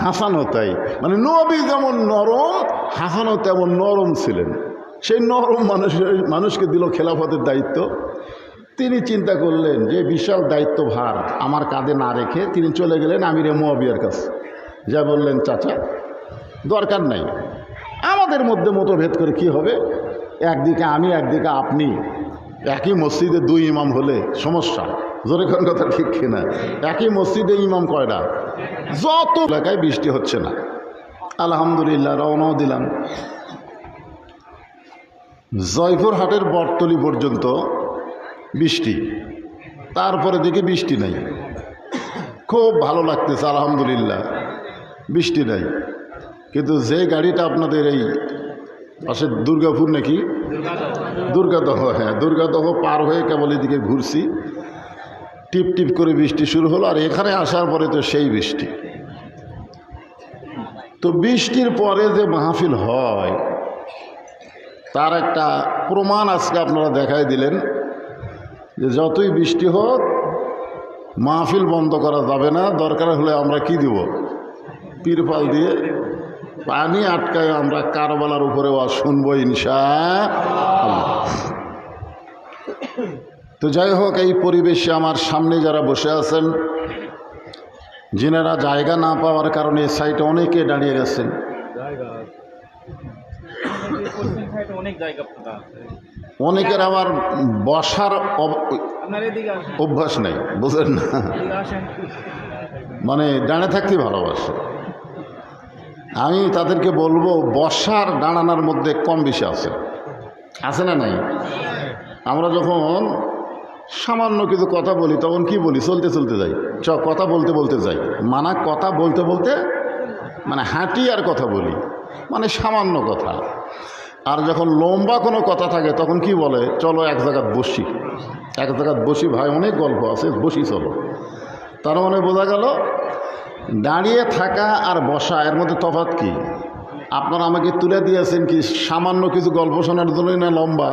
হাসানও তাই, মানে নবী যেমন নরম হাসানও তেমন নরম ছিলেন। সেই নরম মানুষকে দিল খেলাফতের দায়িত্ব। তিনি চিন্তা করলেন যে বিশাল দায়িত্বভার আমার কাঁধে না রেখে তিনি চলে গেলেন আমিরে মুয়াবিয়ার কাছে, যা বললেন চাচা দরকার নাই, আমাদের মধ্যে মতভেদ করে কি হবে, একদিকে আমি একদিকে আপনি, একই মসজিদে দুই ইমাম হলে সমস্যা, জোরে কোন কথা ঠিক কিনা? একই মসজিদে ইমাম কয়টা? যত এলাকায় বৃষ্টি হচ্ছে না, আলহামদুলিল্লাহ রওনাও দিলাম। জয়পুরহাটের বটতলি পর্যন্ত বৃষ্টি, তারপরে দেখি বৃষ্টি নাই। খুব ভালো লাগতেছে আলহামদুলিল্লাহ, বৃষ্টি নাই। কিন্তু যে গাড়িটা আপনাদের এই পাশে দুর্গাপুর নাকি দুর্গাদহ, হ্যাঁ দুর্গাদহ পার হয়ে কেবল এদিকে ঘুরছি, টিপ টিপ করে বৃষ্টি শুরু হলো। আর এখানে আসার পরে তো সেই বৃষ্টি। তো বৃষ্টির পরে যে মাহফিল হয় তার একটা প্রমাণ আজকে আপনারা দেখাই দিলেন যে যতই বৃষ্টি হোক মাহফিল বন্ধ করা যাবে না। দরকার হলে আমরা কি দিব, তিরপাল দিয়ে পানি আটকায় আমরা কারবালার উপরে ওয়াজ শুনবো ইনশাআল্লাহ। তো যাই হোক, এই পরিবেশে আমার সামনে যারা বসে আছেন, যিনারা জায়গা না পাওয়ার কারণে এই সাইটে অনেকে দাঁড়িয়ে গেছেন, অনেকের আবার বসার অভ্যাস নেই, বুঝলেন না, মানে দাঁড়িয়ে থাকতে ভালোবাসে। আমি তাদেরকে বলবো বসার দাঁড়ানোর মধ্যে কম বেশি আছে না নাই? আমরা যখন সামান্য কিছু কথা বলি তখন কি বলি, চলতে চলতে যাই, কথা বলতে বলতে যাই, মানে কথা বলতে বলতে মানে হাঁটি আর কথা বলি, মানে সামান্য কথা। আর যখন লম্বা কোনো কথা থাকে তখন কি বলে, চলো এক জায়গায় বসি, এক জায়গায় বসি ভাই, অনেক গল্প আছে, বসি চলো। তার মানে বোঝা গেল দাঁড়িয়ে থাকা আর বসা এর মধ্যে তফাৎ কি? আপনারা আমাকে তুলে দিয়েছেন কি সামান্য কিছু গল্প শোনার জন্যই না লম্বা?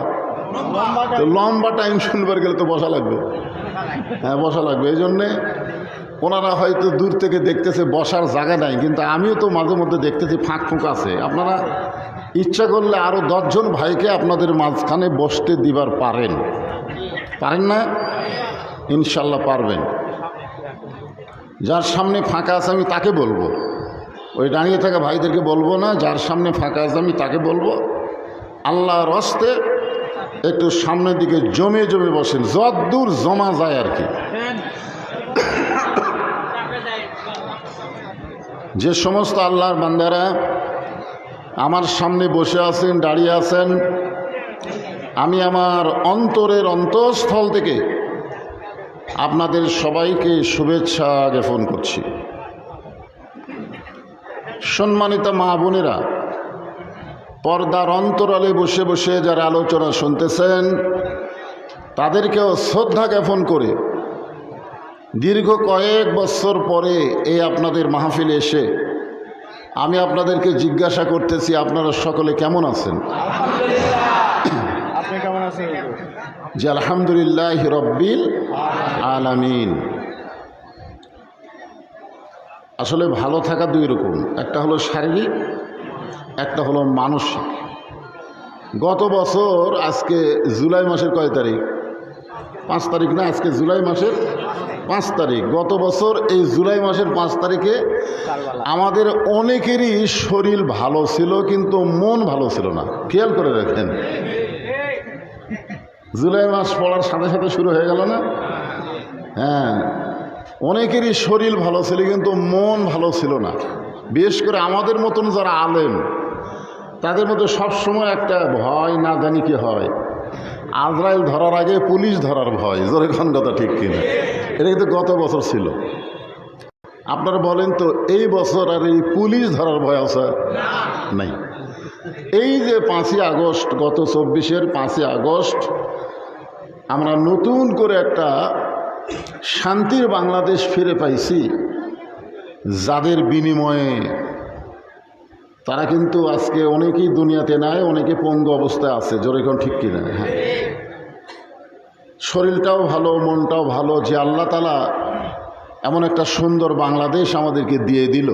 তো লম্বা টাইম শুনবার গেলে তো বসা লাগবে, হ্যাঁ বসা লাগবে। এই জন্যে ওনারা হয়তো দূর থেকে দেখতেছে বসার জায়গা নাই, কিন্তু আমিও তো মাঝে মধ্যে দেখতেছি ফাঁক ফুঁক আছে। আপনারা ইচ্ছা করলে আরও 10 জন ভাইকে আপনাদের মাঝখানে বসতে দিবার পারেন, পারেন না? ইনশাল্লাহ পারবেন। যার সামনে ফাঁকা আছে আমি তাকে বলবো, ওই দাঁড়িয়ে থাকা ভাইদেরকে বলবো না। যার সামনে ফাঁকা আছে আমি তাকে বলবো, আল্লাহর হস্তে একটু সামনের দিকে জমে জমে বসেন, যতদূর জমা যায় আর কি। যে সমস্ত আল্লাহর বান্দারা আমার সামনে বসে আছেন, দাঁড়িয়ে আছেন, আমি আমার অন্তরের অন্তঃস্থল থেকে আপনাদের সবাইকে শুভেচ্ছা জ্ঞাপন করছি। সম্মানিত মা বোনেরা, পর্দার অন্তরালে বসে বসে যারা আলোচনা শুনতেছেন তাদেরকেও শ্রদ্ধা জ্ঞাপন করে দীর্ঘ কয়েক বছর পরে এই আপনাদের মাহফিলে এসে আমি আপনাদেরকে জিজ্ঞাসা করতেছি, আপনারা সকলে কেমন আছেন? আপনি কেমন আছেন? জি আলহামদুলিল্লাহ রব্বিল আলামিন। আসলে ভালো থাকা দুই রকম, একটা হলো শারীরিক, একটা হলো মানসিক। গত বছর আজকে জুলাই মাসের কয় তারিখ? 5 তারিখ না, আজকে জুলাই মাসের 5 তারিখ। গত বছর এই জুলাই মাসের 5 তারিখে আমাদের অনেকেরই শরীর ভালো ছিল কিন্তু মন ভালো ছিল না। খেয়াল করে রাখেন, জুলাই মাস পড়ার সাথে সাথে শুরু হয়ে গেল না? হ্যাঁ, অনেকেরই শরীর ভালো ছিল কিন্তু মন ভালো ছিল না। বিশেষ করে আমাদের মতন যারা আলেম তাদের মধ্যে সবসময় একটা ভয়, না জানি কি হয়, আজরাইল ধরার আগে পুলিশ ধরার ভয়। জোরে কোন কথা ঠিক কিনা? এটা কিন্তু গত বছর ছিল। আপনারা বলেন তো এই বছর আর এই পুলিশ ধরার ভয় আছে? নাই। এই যে 5ই আগস্ট, গত 24-এর 5ই আগস্ট আমরা নতুন করে একটা শান্তির বাংলাদেশ ফিরে পাইছি, যাদের বিনিময়ে তারা কিন্তু আজকে অনেকেই দুনিয়াতে নাই, অনেকে পঙ্গু অবস্থায় আছে। জোরে কোন ঠিক কিনা? হ্যাঁ, শরীরটাও ভালো, মনটাও ভালো, যে আল্লাহ তাআলা এমন একটা সুন্দর বাংলাদেশ আমাদেরকে দিয়ে দিল।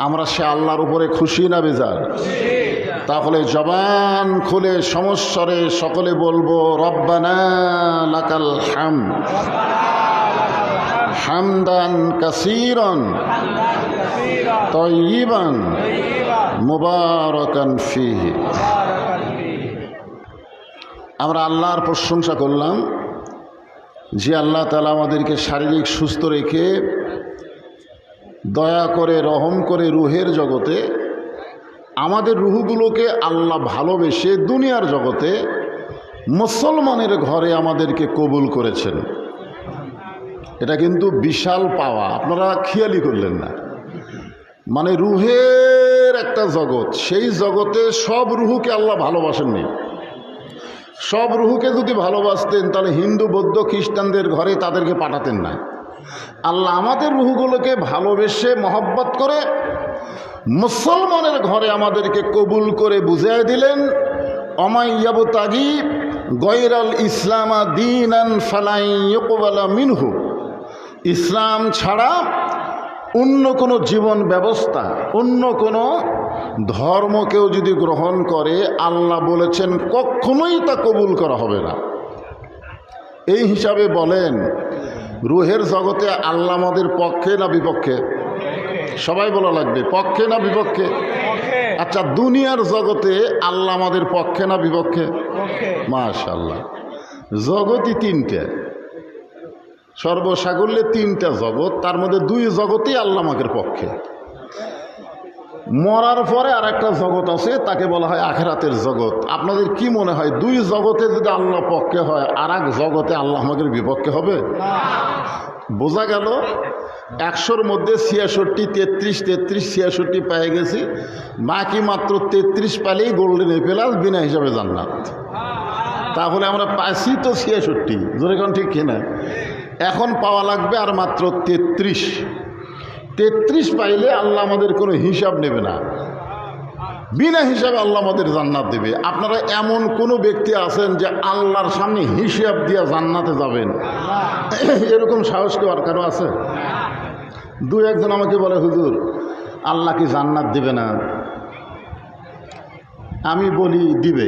আমরা সে আল্লাহর উপরে খুশি না বেজার? তাহলে জবান খুলে সমস্বরে সকলে বলবো রব্বানা লাকাল হামদ হামদান কাসীরান তাইয়িবান মুবারাকান ফীহি। আমরা আল্লাহর প্রশংসা করলাম যে আল্লাহ তাআলা আমাদেরকে শারীরিক সুস্থ রেখে দয়া করে রহম করে রুহের জগতে আমাদের রুহগুলোকে আল্লাহ ভালোবেসে দুনিয়ার জগতে মুসলমানের ঘরে আমাদেরকে কবুল করেছেন। এটা কিন্তু বিশাল পাওয়া, আপনারা খেয়ালই করলেন না। মানে রুহের একটা জগৎ, সেই জগতে সব রুহুকে আল্লাহ ভালোবাসেননি। সব রুহুকে যদি ভালোবাসতেন তাহলে হিন্দু বৌদ্ধ খ্রিস্টানদের ঘরে তাদেরকে পাঠাতেন না। আল্লাহ আমাদের রুহগুলোকে ভালোবেসে মহব্বত করে মুসলমানের ঘরে আমাদেরকে কবুল করে বুঝিয়ে দিলেন অমাইয়াবতাগি গয়রাল ইসলামা দীনান ফালাই ইউকবালা মিনহু। ইসলাম ছাড়া অন্য কোনো জীবন ব্যবস্থা, অন্য কোনো ধর্মকেও যদি গ্রহণ করে আল্লাহ বলেছেন কখনোই তা কবুল করা হবে না। এই হিসাবে বলেন রুহের জগতে আল্লাহ আমাদের পক্ষে না বিপক্ষে? সবাই বলা লাগবে পক্ষে না বিপক্ষে? আচ্ছা, দুনিয়ার জগতে আল্লাহ আমাদের পক্ষে না বিপক্ষে? মাশাআল্লাহ। জগতই তিনটে, সর্বসাগল্যে তিনটা জগৎ, তার মধ্যে দুই জগতেই আল্লাহ আমাদের পক্ষে। মরার পরে আর একটা জগৎ আছে, তাকে বলা হয় আখিরাতের জগৎ। আপনাদের কি মনে হয় দুই জগতে যদি আল্লাহ পক্ষে হয় আর এক জগতে আল্লাহ আমাদের বিপক্ষে হবে? বোঝা গেল 100-র মধ্যে 66, 33, 66 পেয়ে গেছি, বাকি মাত্র 33 পেলেই গোল্ডেন এপেলাস বিনা হিসাবে জান্নাত। তাহলে আমরা পাইছি তো 66, জোরে কোন ঠিক কিনা? এখন পাওয়া লাগবে আর মাত্র 33 পাইলে আল্লাহ আমাদের কোনো হিসাব নেবে না, বিনা হিসাবে আল্লাহ আমাদের জান্নাত দেবে। আপনারা এমন কোনো ব্যক্তি আছেন যে আল্লাহর সামনে হিসাব দিয়ে জান্নাতে যাবেন? এরকম সাহস কেউ আর কারো আছে? দু একজন আমাকে বলে হুজুর আল্লাহ কি জান্নাত দিবে না? আমি বলি দিবে।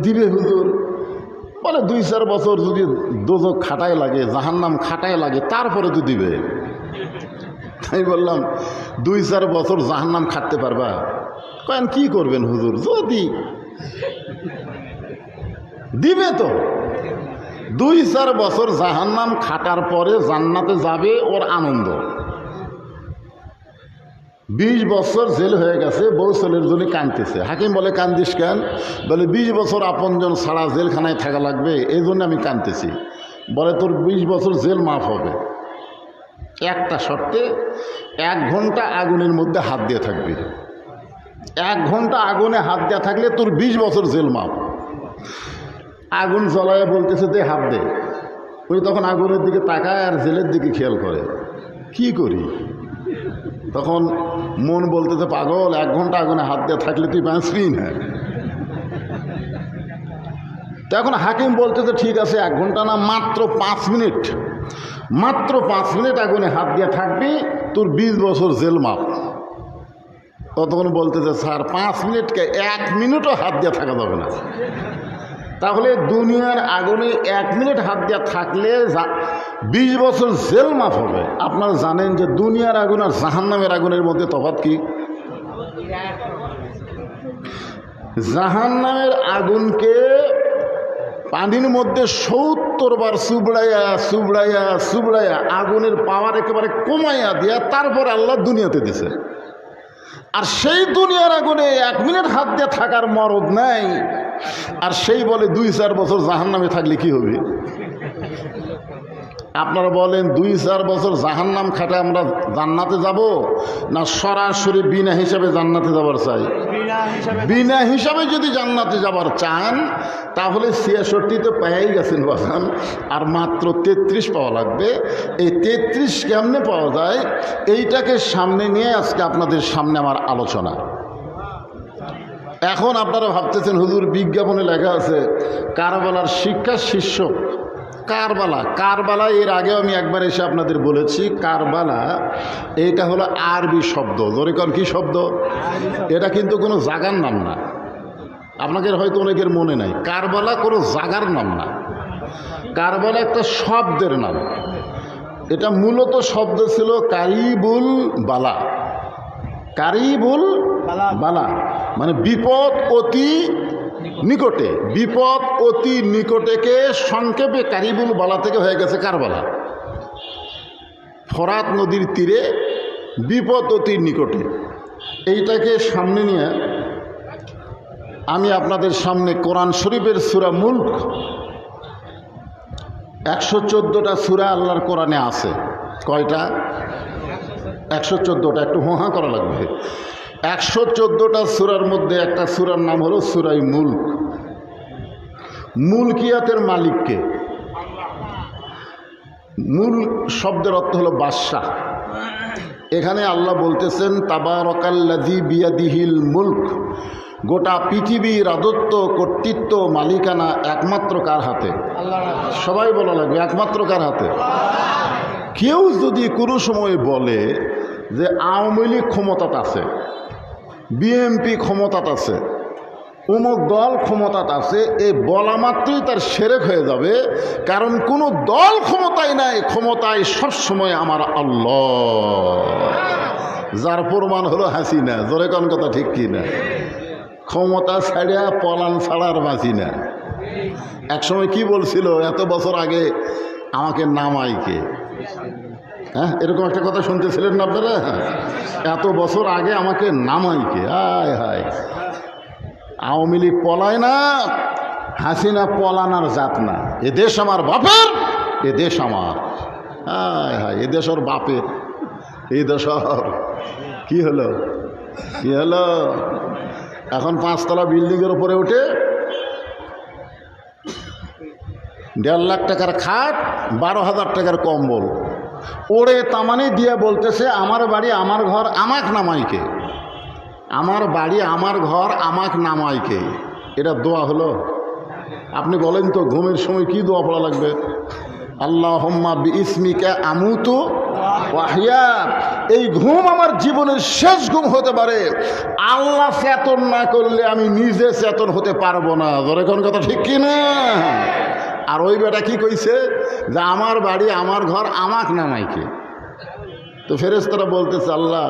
দিবে হুজুর? বলে 2-4 বছর যদি দোজক খাটায় লাগে, জাহান্নাম খাটায় লাগে, তারপরে তো দিবে। তাই বললাম 2-4 বছর জাহান্নাম খাটতে পারবা? কেন কি করবেন হুজুর? যদি দিবে তো 2-4 বছর জাহান্নাম খাটার পরে জান্নাতে যাবে, ওর আনন্দ। 20 বছর জেল হয়ে গেছে, বউ ছেলের জন্য কাঁদতেছে। হাকিম বলে কান্দিস কেন? বলে 20 বছর আপনজন ছাড়া জেলখানায় থাকা লাগবে, এই জন্য আমি কাঁদতেছি। বলে তোর 20 বছর জেল মাফ হবে একটা শর্তে, 1 ঘন্টা আগুনের মধ্যে হাত দিয়ে থাকবি। 1 ঘন্টা আগুনে হাত দেওয়া থাকলে তোর 20 বছর জেল মাফ। আগুন জ্বলায় বলতেছে দে হাত দে। ওই তখন আগুনের দিকে তাকায় আর জেলের দিকে খেয়াল করে, কি করি? তখন মন বলতেছে পাগল, 1 ঘন্টা আগুনে হাত দিয়ে থাকলে তুই বাঁচবি না। তো এখন হাকিম বলতেছে ঠিক আছে 1 ঘন্টা না, মাত্র 5 মিনিট, মাত্র 5 মিনিট আগুনে হাত দিয়ে থাকবি, তোর 20 বছর জেল মাফ। তখন বলতেছে স্যার 5 মিনিটকে 1 মিনিটও হাত দিয়ে থাকা যাবে না। তাহলে দুনিয়ার আগুনে 1 মিনিট হাত দিয়ে থাকলে 20 বছর জেল মাফ হবে। আপনারা জানেন যে দুনিয়ার আগুন আর জাহান্নামের আগুনের মধ্যে তফাৎ কি? জাহান্নামের আগুনকে পানির মধ্যে 70 বার চুবড়াইয়া চুবড়াইয়া চুবড়াইয়া আগুনের পাওয়ার একেবারে কমাইয়া দিয়া তারপর আল্লাহ দুনিয়াতে দিছে। আর সেই দুনিয়ার আগুনে 1 মিনিট হাত দিয়ে থাকার মরদ নাই, আর সেই বলে 2-4 বছর জাহান্নামে থাকলে কি হবে? আপনারা বলেন 2-4 বছর জাহান্নাম খাটে আমরা জান্নাতে যাব না সরাসরি বিনা হিসাবে জান্নাতে যাবার চাই? বিনা হিসাবে যদি জান্নাতে যাবার চান তাহলে 66 তো পেয়েই গেছেন বাজান, আর মাত্র 33 পাওয়া লাগবে। এই 33 কেমনে পাওয়া যায় এইটাকে সামনে নিয়ে আজকে আপনাদের সামনে আমার আলোচনা। এখন আপনারা ভাবতেছেন হুজুর বিজ্ঞাপনে লেখা আছে কারবালার শিক্ষা শীর্ষক কারবালা, কারবালা এর আগেও আমি একবার এসে আপনাদের বলেছি, কারবালা এইটা হলো আরবি শব্দ। যেরকম কি শব্দ? এটা কিন্তু কোনো জায়গার নাম না, আপনাদের হয়তো অনেকের মনে নাই। কারবালা কোনো জায়গার নাম না, কারবালা একটা শব্দের নাম। এটা মূলত শব্দ ছিল কারিবুল বালা, কারিবুল বালা মানে বিপদ অতি নিকটে, বিপদ অতি নিকটেকে সংক্ষেপে কারিবুল বালা থেকে হয়ে গেছে কারবালা। ফরাত নদীর তীরে বিপদ অতি নিকটে, এইটাকে সামনে নিয়ে আমি আপনাদের সামনে কোরআন শরীফের সূরা মুলক 114টা সূরা আল্লাহর কোরআনে আছে। কয়টা? 114টা। একটু হোহা করা লাগবে। 114টা সূরার মধ্যে একটা সূরার নাম হলো সূরায়ে মুলক। মুলকিয়াতের মালিককে, মূল শব্দের অর্থ হলো বাদশাহ। এখানে আল্লাহ বলতেছেন তাবারাকাল্লাযী বিয়াদিহিল মুলক, গোটা পৃথিবীর রাজত্ব, কর্তৃত্ব, মালিকানা একমাত্র কার হাতে? সবাই বলা লাগবে একমাত্র কার হাতে? কেউ যদি কোনো সময় বলে যে আওয়ামী লীগ ক্ষমতাত আছে, বিএনপি ক্ষমতাত আছে, অমুক দল ক্ষমতাত আছে, এই বলা মাত্রই তার সেরেক হয়ে যাবে। কারণ কোনো দল ক্ষমতায় নাই, ক্ষমতায় সবসময় আমার আল্লাহ, যার প্রমাণ হলো হাসিনা। জোরে কোন কথা ঠিক কি না? ক্ষমতা ছাড়িয়া পলান ছাড়ার বাঁচি না। একসময় কি বলছিল এত বছর আগে, আমাকে নামাইকে, হ্যাঁ এরকম একটা কথা শুনতেছিলেন না আপনারা? এত বছর আগে আমাকে নামাইকে। হায় হায়, আওয়ামী লীগ পলায় না, হাসিনা পলানার জাত না। এ দেশ আমার বাপের, এ দেশ আমার। হায় হায়, এ দেশ ওর বাপের, এই দেশ ওর। কি হলো, কি হলো? এখন 5তলা বিল্ডিংয়ের উপরে উঠে 1.5 লাখ টাকার খাট, 12,000 টাকার কম্বল ওড়ে তামানি দিয়ে বলতেছে আমার বাড়ি আমার ঘর আমাক নামাইকে, আমার বাড়ি আমার ঘর আমাক নামাইকে। এটা দোয়া হলো? আপনি বলেন তো ঘুমের সময় কি দোয়া পড়া লাগবে? আল্লাহুম্মা বিইসমিকা আমুতু ওয়া আহইয়া। এই ঘুম আমার জীবনের শেষ ঘুম হতে পারে, আল্লাহ চেতন না করলে আমি নিজে চেতন হতে পারবো না। ধরে কোন কথা ঠিক কি না? আর ওই বেটা কি কইছে যে আমার বাড়ি আমার ঘর আমাক নামাইকে। তো ফেরেশতারা বলতেছে আল্লাহ,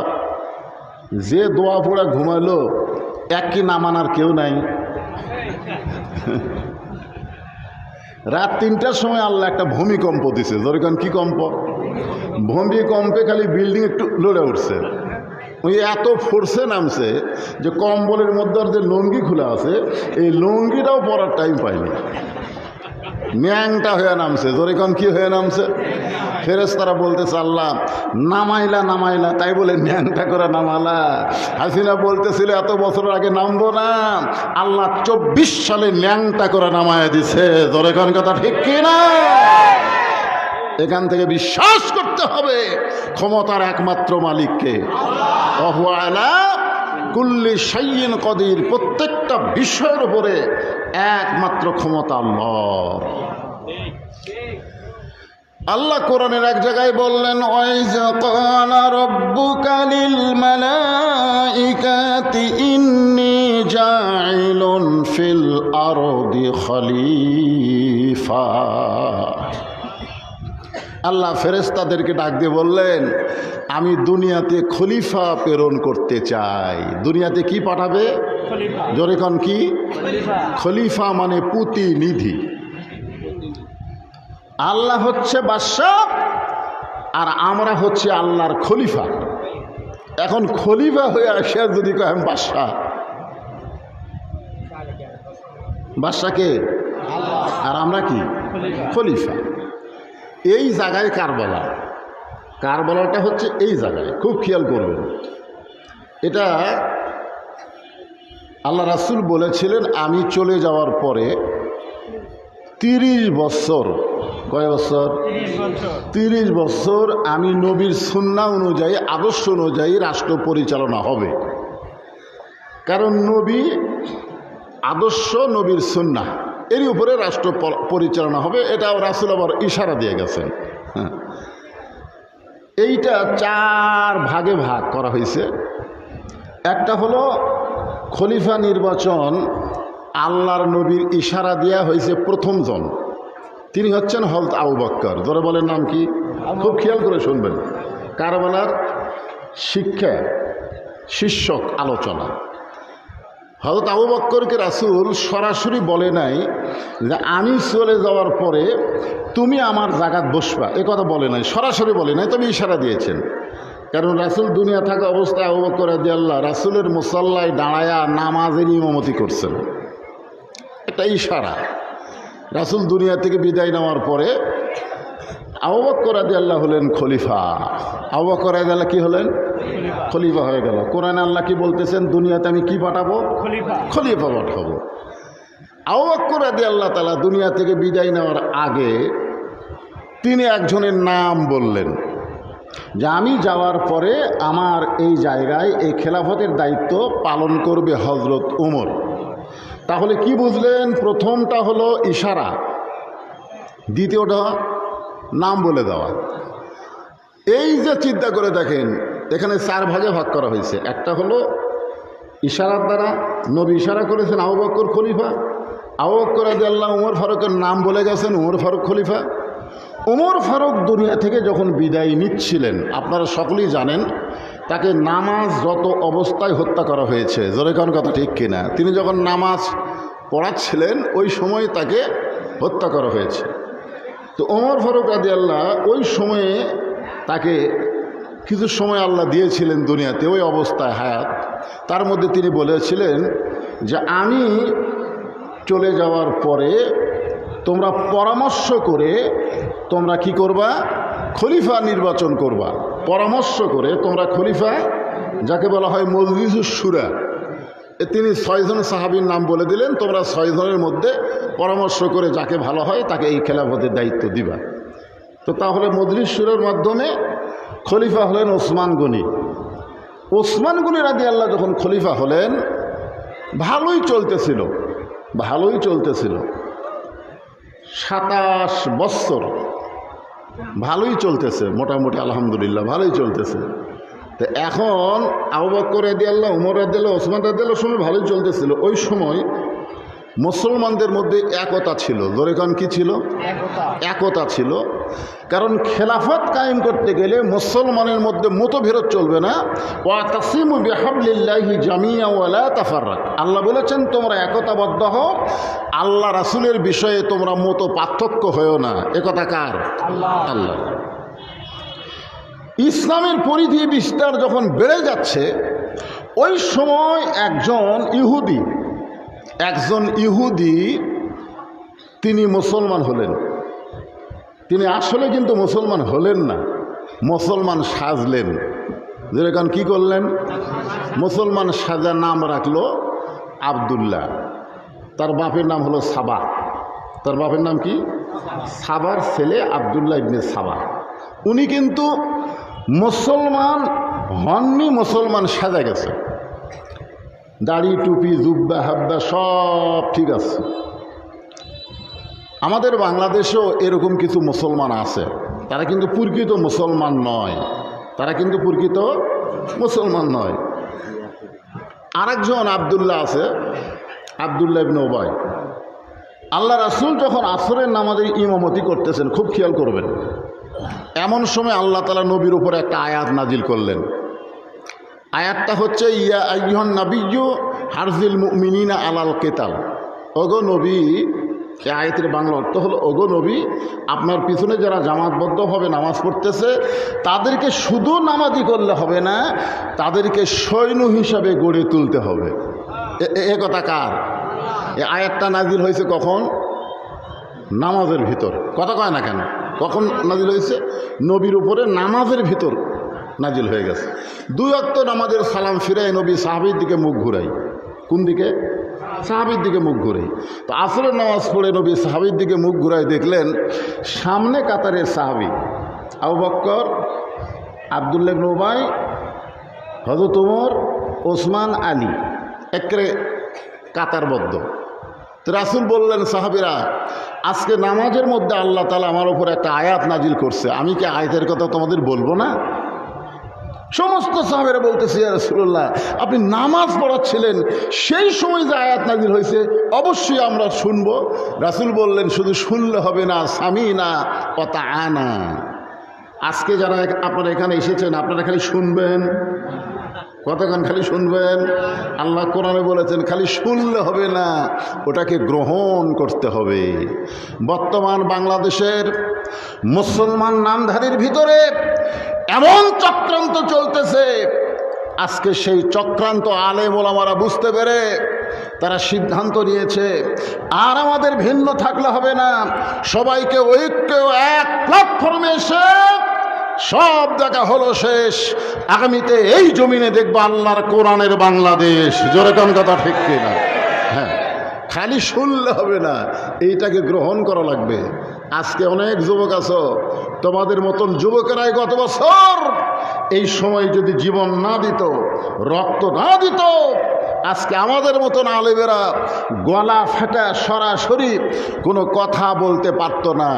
যে দোয়া পড়া ঘুমালো এক কি নামানার কেউ নাই? রাত 3টার সময় আল্লাহ একটা ভূমিকম্প দিছে। যেরকম কি কম্প? ভূমিকম্পে খালি বিল্ডিং একটু লড়ে উঠছে, ওই এত ফোর্সে নামছে যে কম্বলের মধ্যে যে লুঙ্গি খোলা আছে এই লুঙ্গিটাও পরার টাইম পাইনি, ন্যাংটা হয়ে নামছে। যেরকম কি হয়ে নামছে? ফেরেশতারা বলতেছে আল্লাহ নামাইলা নামাইলা, তাই বলে ন্যাংটা করে নামালা? হাসিনা বলতেছিল এত বছর আগে নামবো না, আল্লাহ 24 সালে ন্যাংটা করে নামায় দিছে। যেরকম কথা ঠিক কি না? এখান থেকে বিশ্বাস করতে হবে ক্ষমতার একমাত্র মালিককে। ওয়া হুয়া আলা কুল্লি শাইইন কদির, প্রত্যেকটা বিষয়ের উপরে একমাত্র ক্ষমতা আল্লাহ। আল্লাহ কোরআনের এক জায়গায় বললেন ওয়াইজ ক্বালা রাব্বুকা লিল মালাইকাতি ইন্নী জাইলুন ফিল আরদি খলিফা। আল্লাহ ফেরেশতাদেরকে ডাক দিয়ে বললেন আমি দুনিয়াতে খলিফা প্রেরণ করতে চাই। দুনিয়াতে কি পাঠাবে? জোরেখন কি? খলিফা মানে প্রতিনিধি। আল্লাহ হচ্ছে বাদশাহ আর আমরা হচ্ছে আল্লাহর খলিফা। এখন খলিফা হয়ে আসে যদি কয় আমি বাদশাহ, বাদশাকে আর আমরা কি? খলিফা। এই জায়গায় কারবালা, কারবালাটা হচ্ছে এই জায়গায়, খুব খেয়াল করবেন। এটা আল্লাহ রাসূল বলেছিলেন আমি চলে যাওয়ার পরে 30 বছর, কয় বছর? 30 বছর আমি নবীর সুন্নাহ অনুযায়ী, আদর্শ অনুযায়ী রাষ্ট্র পরিচালনা হবে। কারণ নবী আদর্শ, নবীর সুন্নাহ এরই উপরে রাষ্ট্র পরিচালনা হবে। এটাও রাসূল আবার ইশারা দিয়ে গেছেন। হ্যাঁ, এইটা 4 ভাগে ভাগ করা হয়েছে। একটা হলো খলিফা নির্বাচন আল্লাহর নবীর ইশারা দেওয়া হয়েছে প্রথম জন, তিনি হচ্ছেন হযরত আবু বকর। ধরে বলেন নাম কি? খুব খেয়াল করে শুনবেন, কারবালার শিক্ষা শীর্ষক আলোচনা। হযরত আবু বকরকে রাসূল সরাসরি বলে নাই যে আমি চলে যাওয়ার পরে তুমি আমার জায়গায় বসবা, এ কথা বলে নাই, সরাসরি বলে নাই, তবে ইশারা দিয়েছেন। কারণ রাসূল দুনিয়া থাকা অবস্থায় আবু বকর রাদিয়াল্লাহু রাসূলের মুসাল্লায় দাঁড়ায়া নামাজের ইমামতি করছেন, একটা ইশারা। রাসূল দুনিয়া থেকে বিদায় নেওয়ার পরে আবু বকর রাদিয়াল্লাহু হলেন খলিফা। আবু বকর রাদিয়াল্লাহু কি হলেন? খলিফা হয়ে গেল। কোরআনে আল্লাহ কি বলতেছেন? দুনিয়াতে আমি কি পাঠাবো? খলিফা পাঠাবো। আবু বকর রাদিয়াল্লাহু তাআলা দুনিয়া থেকে বিদায় নেওয়ার আগে তিনি একজনের নাম বললেন যে আমি যাওয়ার পরে আমার এই জায়গায় এই খেলাফতের দায়িত্ব পালন করবে হযরত উমর। তাহলে কি বুঝলেন? প্রথমটা হলো ইশারা, দ্বিতীয়টা নাম বলে দেওয়া। এই যে চিন্তা করে দেখেন, এখানে 4 ভাগে ভাগ করা হয়েছে। একটা হলো ইশারার দ্বারা, নবী ইশারা করেছেন আবু বকর খলিফা, আবু বকর রাদিয়াল্লাহু উমর ফারুকের নাম বলে গেছেন, উমর ফারুক খলিফা। উমর ফারুক দুনিয়া থেকে যখন বিদায় নিচ্ছিলেন, আপনারা সকলেই জানেন তাকে নামাজরত অবস্থায় হত্যা করা হয়েছে। জোরে কোন কথা ঠিক কিনা? তিনি যখন নামাজ পড়াচ্ছিলেন ওই সময় তাকে হত্যা করা হয়েছে। তো ওমর ফারুক রাদিয়াল্লাহু ওই সময়ে তাকে কিছু সময় আল্লাহ দিয়েছিলেন দুনিয়াতে, ওই অবস্থায় হায়াত। তার মধ্যে তিনি বলেছিলেন যে আমি চলে যাওয়ার পরে তোমরা পরামর্শ করে তোমরা কি করবা? খলিফা নির্বাচন করবা। পরামর্শ করে তোমরা খলিফা, যাকে বলা হয় মজলিসুস শুরা, তিনি 6 জন সাহাবীর নাম বলে দিলেন, তোমরা 6 জনের মধ্যে পরামর্শ করে যাকে ভালো হয় তাকে এই খেলাফতের দায়িত্ব দিবা। তো তাহলে মজলিস শুরার মাধ্যমে খলিফা হলেন ওসমান গনি। ওসমান গনি রাদিয়াল্লাহু যখন খলিফা হলেন, ভালোই চলতেছিল, 27 বছর ভালোই চলতেছে, মোটামুটি আলহামদুলিল্লাহ ভালোই চলতেছে। তো এখন আবু বকর রাদিয়াল্লাহু, উমর রাদিয়াল্লাহু, ওসমান রাদিয়াল্লাহু সময় ভালোই চলতেছিল। ওই সময় মুসলমানদের মধ্যে একতা ছিল। জোরে কান কি ছিল? একতা ছিল। কারণ খেলাফত কায়েম করতে গেলে মুসলমানের মধ্যে মতবিরোধ চলবে না। ওয়াতাসিমু বিহাবলিল্লাহি জামিআ ওয়া লা তাফাররাক, আল্লাহ বলেছেন তোমরা একতাবদ্ধ হও, আল্লাহ রাসূলের বিষয়ে তোমরা মত পার্থক্য হয়েও না। একথা কার? আল্লাহ। ইসলামের পরিধি বিস্তার যখন বেড়ে যাচ্ছে, ওই সময় একজন ইহুদি তিনি মুসলমান হলেন। তিনি আসলে কিন্তু মুসলমান হলেন না, মুসলমান সাজলেন। যেরকম কি করলেন? মুসলমান সাজা নাম রাখলো আবদুল্লাহ। তার বাপের নাম হলো সাবা। তার বাপের নাম কি? সাবার ছেলে আবদুল্লাহ ইবনে সাবা। উনি কিন্তু মুসলমান হননি, মুসলমান সাজা গেছে, দাড়ি টুপি জুব্বা হাব্বা সব ঠিক আছে। আমাদের বাংলাদেশেও এরকম কিছু মুসলমান আছে, তারা কিন্তু প্রকৃত মুসলমান নয়, আরেকজন আবদুল্লাহ আছে, আবদুল্লাহ ইবনে উবাই। আল্লাহ রাসূল যখন আসরের নামাজের ইমামতি করতেছেন, খুব খেয়াল করবেন, এমন সময় আল্লাহ তাআলা নবীর উপর একটা আয়াত নাজিল করলেন। আয়াতটা হচ্ছে ইয়া আইয়ুহান নাবিয়্যু হারজিল মুমিনিনা আলাল কিতাল। ওগো নবী, এই আয়াতের বাংলা অর্থ হলো, ওগো নবী, আপনার পিছনে যারা জামাতবদ্ধভাবে নামাজ পড়তেছে তাদেরকে শুধু নামাজি করলে হবে না, তাদেরকে সৈন্য হিসাবে গড়ে তুলতে হবে। এ কথা কার? এই আয়াতটা নাজিল হয়েছে কখন? নামাজের ভিতর। কথা কয় না কেন? কখন নাজিল হয়েছে? নবীর উপরে নামাজের ভিতর নাজিল হয়ে গেছে। 2 ওয়াক্ত নামাজের সালাম ফিরাই নবী সাহাবীর দিকে মুখ ঘুরাই। কোন দিকে? সাহাবীর দিকে মুখ ঘুরাই। তো আসরের নামাজ পড়ে নবী সাহাবীর দিকে মুখ ঘুরাই, দেখলেন সামনে কাতারের সাহাবী আবু বকর, আবদুল্লাহ ইবনে উবাই, হযরত ওমর, ওসমান, আলী একেবারে কাতারবদ্ধ। তো রাসূল বললেন, সাহাবীরা, আজকে নামাজের মধ্যে আল্লাহ তাআলা আমার উপর একটা আয়াত নাজিল করছে, আমি কি আয়াতের কথা তোমাদের বলবো না? সমস্ত সাহাবীরা বলতেছে, ইয়া রাসূলুল্লাহ, আপনি নামাজ পড়াচ্ছিলেন, সেই সময় যে আয়াত নাজিল হয়েছে অবশ্যই আমরা শুনবো। রাসূল বললেন, শুধু শুনলে হবে না, সামিনা ওয়া তাআনা। আজকে যারা আপনারা এখানে এসেছেন, আপনারা খালি শুনবেন, কতক্ষণ খালি শুনবেন? আল্লাহ কোরআনে বলেছেন খালি শুনলে হবে না, ওটাকে গ্রহণ করতে হবে। বর্তমান বাংলাদেশের মুসলমান নামধারীর ভিতরে এমন চক্রান্ত চলতেছে, আজকে সেই চক্রান্ত আলেম ওলামারা বুঝতে পেরে তারা সিদ্ধান্ত নিয়েছে, আর আমাদের ভিন্ন থাকলে হবে না, সবাইকে ঐক্য এক প্ল্যাটফর্মে এসে সব দেখা হলো শেষ, আগামীতে এই জমিনে দেখবো আল্লাহর কোরআনের বাংলাদেশ। জোরে কোন কথা ঠিক কিনা? হ্যাঁ, খালি শুনলে হবে না, এইটাকে গ্রহণ করা লাগবে। আজকে অনেক যুবক আছো, তোমাদের মতন যুবকেরাই গত বছর এই সময় যদি জীবন না দিত, রক্ত না দিত, আজকে আমাদের মতন আলেমেরা গলা ফাটা সরাসরি কোনো কথা বলতে পারতো না।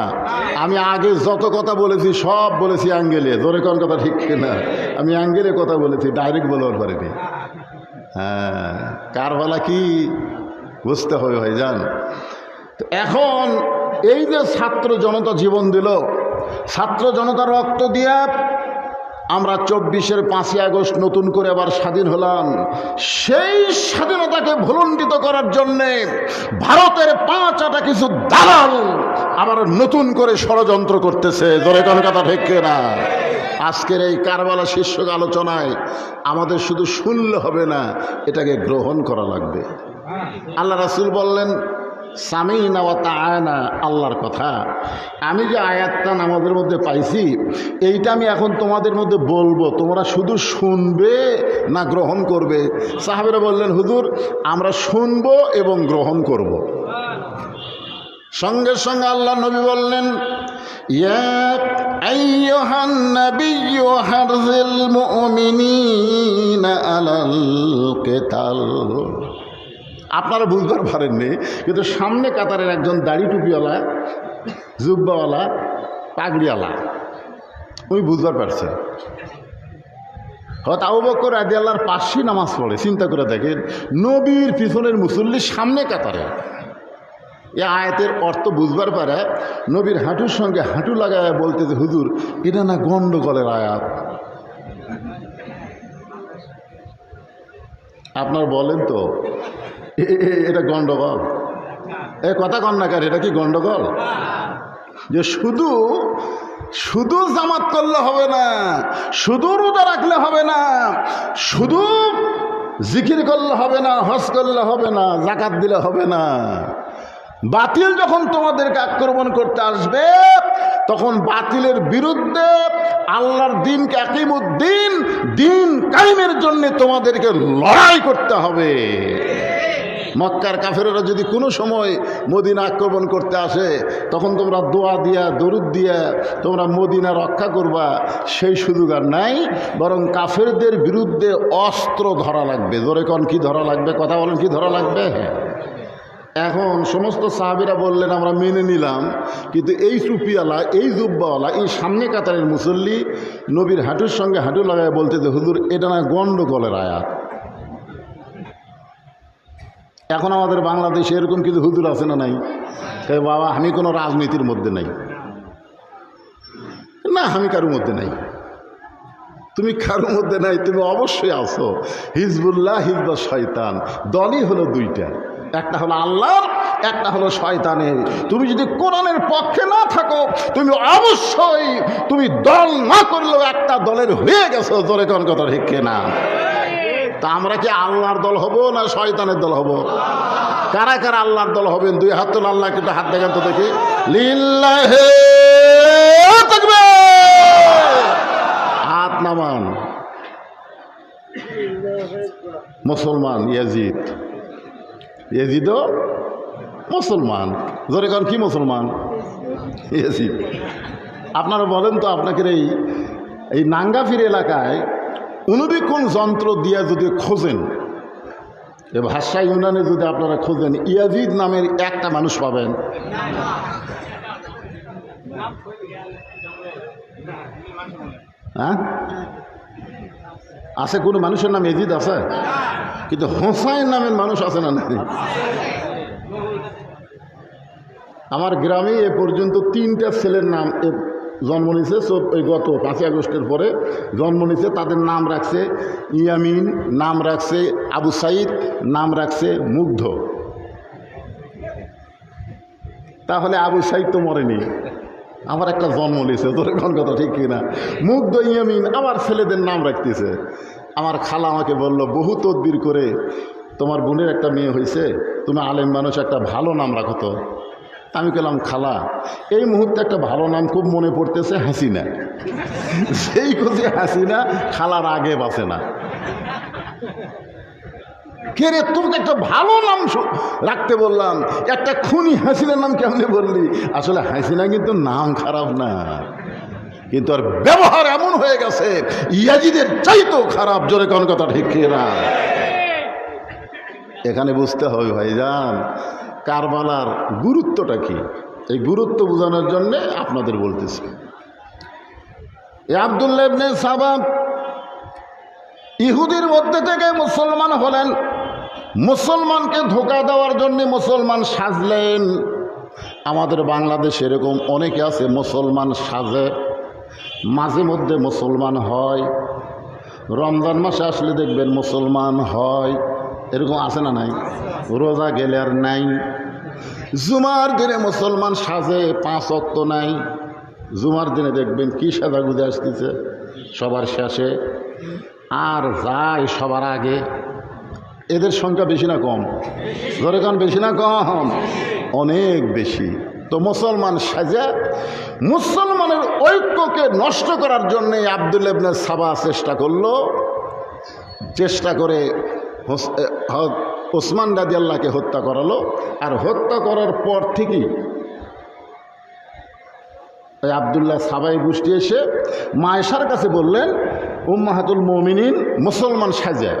আমি আগে যত কথা বলেছি সব বলেছি অ্যাঙ্গেলে। জোরে কোন কথা ঠিক কিনা? আমি অ্যাঙ্গেলে কথা বলেছি, ডাইরেক্ট বলার পারিনি। হ্যাঁ, কার বলা কি বুঝতে হবে ভাইজান। তো এখন এই যে ছাত্র জনতা জীবন দিল, ছাত্র জনতা রক্ত দিয়া আমরা 24-এর 5ই আগস্ট নতুন করে আবার স্বাধীন হলাম। সেই স্বাধীনতাকে ভুলণ্ডিত করার জন্যে ভারতের 5 কিছু দালাল আবার নতুন করে ষড়যন্ত্র করতেছে। জোরে কোন কথা ঠিক কিনা? আজকের এই কারবালা শীর্ষক আলোচনায় আমাদের শুধু শুনলে হবে না, এটাকে গ্রহণ করা লাগবে। আল্লাহ রাসূল বললেন, সামিনা ওয়া তাআনা, আল্লাহর কথা। আমি যে আয়াতটা নামাজের মধ্যে পাইছি, এইটা আমি এখন তোমাদের মধ্যে বলবো, তোমরা শুধু শুনবে না গ্রহণ করবে? সাহাবীরা বললেন, হুজুর, আমরা শুনবো এবং গ্রহণ করব। সঙ্গে সঙ্গে আল্লাহ নবী বললেন, ইয়া আইয়ুহান নাবিয়্যু হারজিল মুমিনিনা আলাল কিতাল। আপনারা বুঝবার পারেননি, কিন্তু সামনে কাতারের একজন দাড়ি টুপিওয়ালা, জুব্বাওয়ালা, পাগড়িওয়ালা, উনি বুঝবার পারছেন। হয়তো আবু বকর রাদিয়াল্লাহর পাশেই নামাজ পড়ে। চিন্তা করে দেখেন, নবীর পিছনের মুসল্লি সামনে কাতারে। এ আয়াতের অর্থ বুঝবার পারে, নবীর হাঁটুর সঙ্গে হাঁটু লাগায় বলতেছে, হুজুর, এটা না গন্ডগোলের আয়াত। আপনার বলেন তো এটা গন্ডগোল? এ কথা কন্যাকার, এটা কি গন্ডগোল? যে শুধু শুধু জামাত করলে হবে না, শুধু রোজা রাখলে হবে না, শুধু জিকির করলে হবে না, হজ করলে হবে না, যাকাত দিলে হবে না। বাতিল যখন তোমাদেরকে আক্রমণ করতে আসবে, তখন বাতিলের বিরুদ্ধে আল্লাহর দিনকে আকিমুদ্দিন, দিন কায়েমের জন্য তোমাদেরকে লড়াই করতে হবে। মক্কার কাফেররা যদি কোনো সময় মদিনা আক্রমণ করতে আসে, তখন তোমরা দোয়া দিয়া, দরুদ দিয়া তোমরা মদিনা রক্ষা করবা, সেই সুযোগ আর নাই। বরং কাফেরদের বিরুদ্ধে অস্ত্র ধরা লাগবে। জোরে কোন কি ধরা লাগবে? কথা বলেন, কি ধরা লাগবে? এখন সমস্ত সাহাবীরা বললেন, আমরা মেনে নিলাম, কিন্তু এই টুপিওয়ালা, এই জুব্বাওয়ালা, এই সামনে কাতারের মুসল্লি নবীর হাঁটুর সঙ্গে হাঁটু লাগায় বলতে যে, হুজুর, এটা না গন্ডগোলের আয়াত। এখন আমাদের বাংলাদেশে এরকম কিছু হুজুর আছে না নাই? বাবা, আমি কোনো রাজনীতির মধ্যে নাই, না আমি কারোর মধ্যে নাই। তুমি কারোর মধ্যে নাই, তুমি অবশ্যই আছো হিজবুল্লাহ, হিজবা শয়তান। দলই হলো দুইটা, একটা হলো আল্লাহর, একটা হলো শয়তানের। তুমি যদি কোরআনের পক্ষে না থাকো, তুমি অবশ্যই, তুমি দল না করলেও একটা দলের হয়ে গেছো। জোরে কোন কথা ঠিক কিনা? তা আমরা কি আল্লাহর দল হব না শয়তানের দল হব? কারা কারা আল্লাহর দল হবেন? দুই হাত তোলা, আল্লাহ কিন্তু হাত দেখান তো দেখি। লিল্লাহি তাকবীর, হাত নামান। মুসলমান ইয়াজিদ, ইয়াজিদও মুসলমান। জোরে কোন কি মুসলমান? ইয়াজিদ। আপনারা বলেন তো, আপনাকে এই নাঙ্গাফির এলাকায় অনুবীক্ষণ যন্ত্র দিয়ে যদি খোঁজেন, এ ভাষা ইউনানে যদি আপনারা খোঁজেন ইয়াজিদ নামের একটা মানুষ পাবেন। হ্যাঁ, আছে কোনো মানুষের নাম ইয়াজিদ আছে? কিন্তু হোসাইন নামের মানুষ আছে না নাকি? আমার গ্রামে এ পর্যন্ত 3টা ছেলের নাম জন্ম নিছে, গত 5ই আগস্টের পরে জন্ম নিছে। তাদের নাম রাখছে ইয়ামিন, নাম রাখছে আবু সাইদ, নাম রাখছে মুগ্ধ। তাহলে আবু সাইদ তো মরেনি, আমার একটা জন্ম নিয়েছে, তোর কোন কথা ঠিক কিনা? মুগ্ধ, ইয়ামিন, আবার ছেলেদের নাম রাখতেছে। আমার খালা আমাকে বলল, বহু তদবির করে তোমার বোনের একটা মেয়ে হয়েছে, তুমি আলেম মানুষ, একটা ভালো নাম রাখো তো। আমি বললাম, খালা এই মুহূর্তে একটা ভালো নাম খুব মনে পড়তেছে, হাসিনা। সেই খুশি হাসিনা খালার আগে বাঁচে না। কে রে, তোকে একটা ভালো নাম রাখতে বললাম, একটা খুনি হাসিনার নাম কেমনে বললি? আসলে হাসিনা কিন্তু নাম খারাপ না, কিন্তু আর ব্যবহার এমন হয়ে গেছে ইয়াজিদের চাইতেও খারাপ। জোরে কোন কথা ঠিক না? এখানে বুঝতে হবে ভাইজান কারবালার গুরুত্বটা কি। এই গুরুত্ব বোঝানোর জন্য আপনাদের বলতেছি। আব্দুল্লাহ ইবনে সাবা ইহুদির মধ্যে থেকে মুসলমান হলেন। মুসলমানকে ধোঁকা দেওয়ার জন্য মুসলমান সাজলেন। আমাদের বাংলাদেশে এরকম অনেকে আছে মুসলমান সাজে, মাঝে মধ্যে মুসলমান হয়, রমজান মাসে আসলে দেখবেন মুসলমান হয়, এরকম আছে না নাই? রোজা গেলে আর নাই। জুমার দিনে মুসলমান সাজে, 5 ওয়াক্ত নাই। জুমার দিনে দেখবেন কি সাজাগুজে আসতেছে, সবার শেষে আর যায় সবার আগে। এদের সংখ্যা বেশি না কম? ধরে কারণ বেশি না কম? অনেক বেশি। তো মুসলমান সাজা মুসলমানের ঐক্যকে নষ্ট করার জন্য আব্দুল্লাহ ইবনে সাবা চেষ্টা করে ওসমান রাদিয়াল্লাহকে হত্যা করালো। আর হত্যা করার পর থেকেই আব্দুল্লাহ সাবাই গোষ্ঠী এসে মা আয়েশার কাছে বললেন, উম্মাহাতুল মুমিনিন মুসলমান সাজা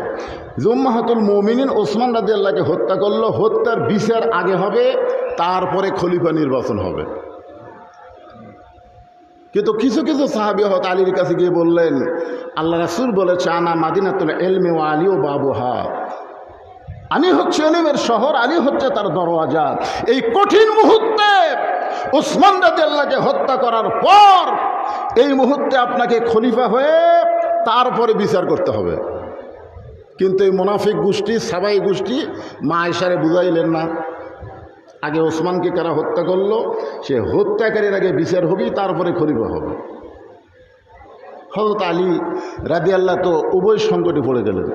যে উম্মাহাতুল মুমিনিন ওসমান রাদিয়াল্লাহকে হত্যা করলো, হত্যার বিচার আগে হবে, তারপরে খলিফা নির্বাচন হবে। কিন্তু কিছু কিছু সাহাবী হযরত আলীর কাছে গিয়ে বললেন, আল্লাহ রাসূল বলেছে, আনা মাদিনাতুল ইলমি ওয়া আলী ওয়া বাবুহা, আমি হচ্ছে ইলমের শহর, আলী হচ্ছে তার দরওয়াজা। এই কঠিন মুহূর্তে ওসমান রাদিয়াল্লাহকে হত্যা করার পর এই মুহূর্তে আপনাকে খলিফা হয়ে তারপরে বিচার করতে হবে। কিন্তু এই মুনাফিক গোষ্ঠী, সাবাই গোষ্ঠী মা আয়েশারে বুঝাইলেন না, আগে ওসমানকে কারা হত্যা করলো, সে হত্যাকারীর আগে বিচার হবে, তারপরে খলিফা হবে। হযরত আলী রাদিয়াল্লাহু তো উভয় সংকটে পড়ে গেলেন।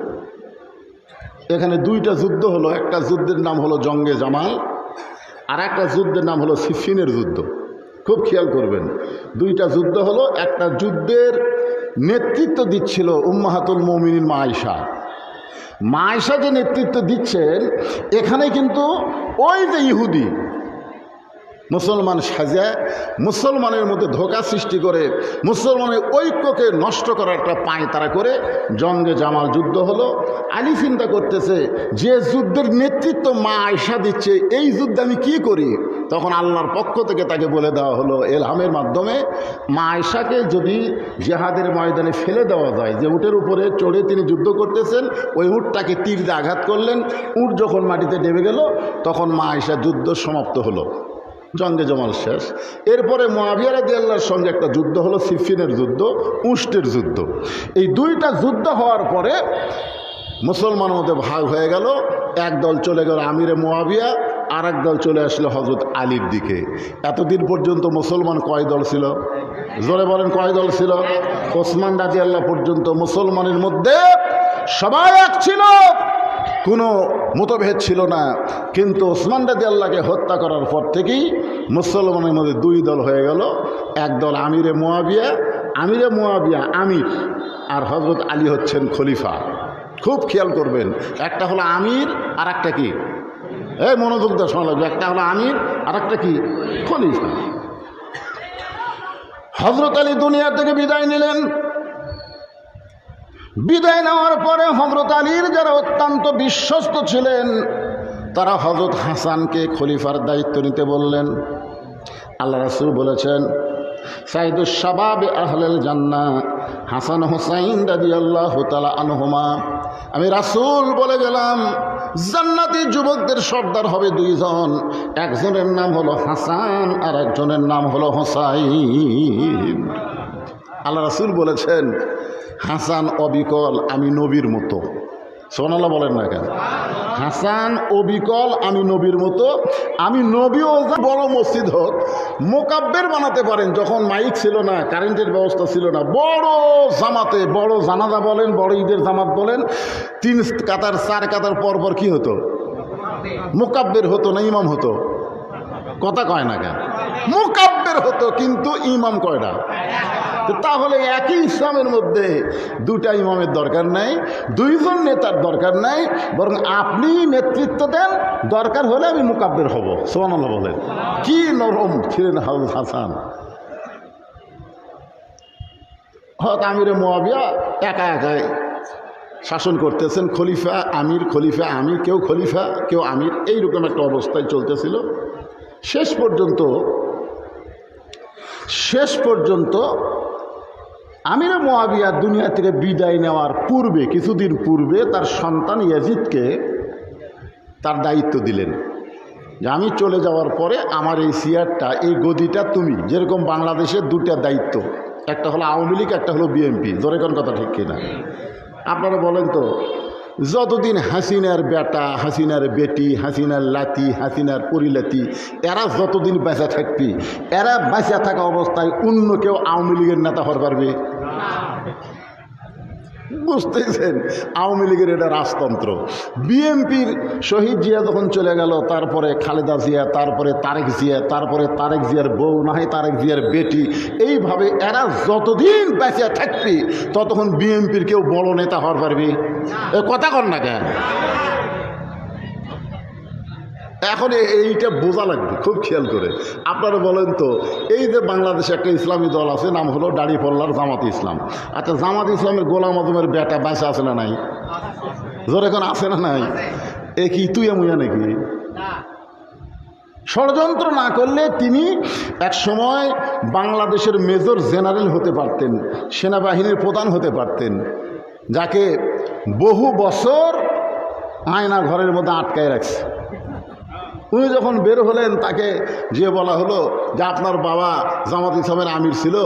এখানে 2টা যুদ্ধ হলো। একটা যুদ্ধের নাম হলো জঙ্গে জামাল, আর একটা যুদ্ধের নাম হলো সিফিনের যুদ্ধ। খুব খেয়াল করবেন, 2টা যুদ্ধ হলো। একটা যুদ্ধের নেতৃত্ব দিচ্ছিল উম্মাহাতুল মুমিনিন মা আয়েশা। মা আয়েশা যে নেতৃত্ব দিচ্ছেন, এখানে কিন্তু ওই যে ইহুদি মুসলমান সাজা মুসলমানের মধ্যে ধোঁকা সৃষ্টি করে মুসলমানের ঐক্যকে নষ্ট করার একটা পায় তারা করে জঙ্গে জামাল যুদ্ধ হলো। আলী চিন্তা করতেছে যে যুদ্ধের নেতৃত্ব মা আয়েশা দিচ্ছে, এই যুদ্ধে আমি কি করি? তখন আল্লাহর পক্ষ থেকে তাকে বলে দেওয়া হলো এলহামের মাধ্যমে, মা আয়েশাকে যদি জিহাদের ময়দানে ফেলে দেওয়া যায়, যে উটের উপরে চড়ে তিনি যুদ্ধ করতেছেন, ওই উটটাকে তীর দিয়ে আঘাত করলেন, উট যখন মাটিতে ডেবে গেল, তখন মা আয়েশা যুদ্ধ সমাপ্ত হলো, জঙ্গে জামাল শেষ। এরপরে মুআবিয়া রাদিয়াল্লাহর সঙ্গে একটা যুদ্ধ হলো, সিফিনের যুদ্ধ, উষ্টের যুদ্ধ। এই 2টা যুদ্ধ হওয়ার পরে মুসলমানের মধ্যে ভাগ হয়ে গেল। এক দল চলে গেল আমিরে মুআবিয়া, আর এক দল চলে আসলো হযরত আলীর দিকে। এতদিন পর্যন্ত মুসলমান কয় দল ছিল? জোরে বলেন, কয় দল ছিল? ওসমান রাদিয়াল্লাহু পর্যন্ত মুসলমানের মধ্যে সবাই এক ছিল, কোনো মতভেদ ছিল না। কিন্তু ওসমান রাদিয়াল্লাহকে হত্যা করার পর থেকেই মুসলমানের মধ্যে 2 দল হয়ে গেল। এক দল আমিরে মুআবিয়া আমির, আর হযরত আলী হচ্ছেন খলিফা। খুব খেয়াল করবেন, একটা হলো আমির আর একটা কি, এই মনোযোগ দিয়ে শোনা লাগবে, একটা হলো আমির আর একটা কি, খলিফা। হযরত আলী দুনিয়া থেকে বিদায় নিলেন। বিদায় নেওয়ার পরে হযরত আলীর যারা অত্যন্ত বিশ্বস্ত ছিলেন তারা হযরত হাসানকে খলিফার দায়িত্ব নিতে বললেন। আল্লাহ রাসূল বলেছেন, সাইদুস শাবাব আহলেল জান্নাহ হাসান হুসাইন রাদিয়াল্লাহু তাআলা আনহুমা, আমি রাসূল বলে গেলাম জান্নাতি যুবকদের সর্দার হবে দুইজন, একজনের নাম হলো হাসান আর একজনের নাম হলো হুসাইন। আল্লাহ রাসূল বলেছেন, হাসান অবিকল, আমি নবীর মতো। সুবহানাল্লাহ বলেন না কেন? হাসান অবিকল, আমি নবীর মতো। আমি নবীও বড় মসজিদ হোক মোকাব্বের বানাতে পারেন, যখন মাইক ছিল না, কারেন্টের ব্যবস্থা ছিল না, বড় জামাতে, বড় জানাজা বলেন, বড় ঈদের জামাত বলেন, 3 কাতার 4 কাতার পর পর কি হতো? মোকাব্বের হতো না ইমাম হতো? কথা কয় না কেন? মোকাব্বের হতো, কিন্তু ইমাম কয়টা? তাহলে একই ইসলামের মধ্যে 2টা ইমামের দরকার নাই, 2জন নেতার দরকার নাই, বরং আপনি নেতৃত্ব দেন, দরকার হলে আমি মুকাব্বির হব। সুবহানাল্লাহ বলেন। কি নরম ছিলেন হযরত হাসান। হযরত আমিরে মুআবিয়া একা একাই শাসন করতেছেন, খলিফা আমির, খলিফা আমির, কেউ খলিফা কেউ আমির, এইরকম একটা অবস্থায় চলতেছিল। শেষ পর্যন্ত আমিরে মুআবিয়া দুনিয়া থেকে বিদায় নেওয়ার পূর্বে, কিছুদিন পূর্বে তার সন্তান ইয়াজিদকে তার দায়িত্ব দিলেন যে আমি চলে যাওয়ার পরে আমার এই চেয়ারটা, এই গদিটা তুমি, যেরকম বাংলাদেশের 2টা দায়িত্ব, একটা হলো আওয়ামী লীগ, একটা হলো বিএনপি। জোরে কোন কথা ঠিক কিনা? আপনারা বলেন তো, যতদিন হাসিনার বেটা, হাসিনার বেটি, হাসিনার লাতি, হাসিনার পরিলাতি, এরা যতদিন বেঁচে থাকবি, এরা বেঁচে থাকা অবস্থায় অন্য কেউ আওয়ামী লীগের নেতা হতে পারবে? বুঝতেছেন? আওয়ামী লীগের এটা রাজতন্ত্র। বিএনপির শহীদ জিয়া যখন চলে গেল, তারপরে খালেদা জিয়া, তারপরে তারেক জিয়া, তারপরে তারেক জিয়ার বউ, না হয় তারেক জিয়ার বেটি, এইভাবে এরা যতদিন বেঁচে থাকবি ততক্ষণ বিএনপির কেউ বড় নেতা হওয়ার পারবি? কথা কন না কেন? এখন এইটা বোঝা লাগবে খুব খেয়াল করে। আপনারা বলেন তো, এই যে বাংলাদেশে একটা ইসলামী দল আছে, নাম হলো দাড়িপাল্লার জামাত ইসলাম। আচ্ছা, জামাত ইসলামের গোলাম আজমের বেটা বাঁচা আছে না নাই? জোরে এখন আছে না নাই? এ কি তুই মুয়া নাকি? ষড়যন্ত্র না করলে তিনি এক সময় বাংলাদেশের মেজর জেনারেল হতে পারতেন, সেনাবাহিনীর প্রধান হতে পারতেন, যাকে বহু বছর আয়না ঘরের মধ্যে আটকায় রাখছে। উনি যখন বের হলেন, তাকে যে বলা হলো যে আপনার বাবা জামাত ইসলামের আমির ছিল,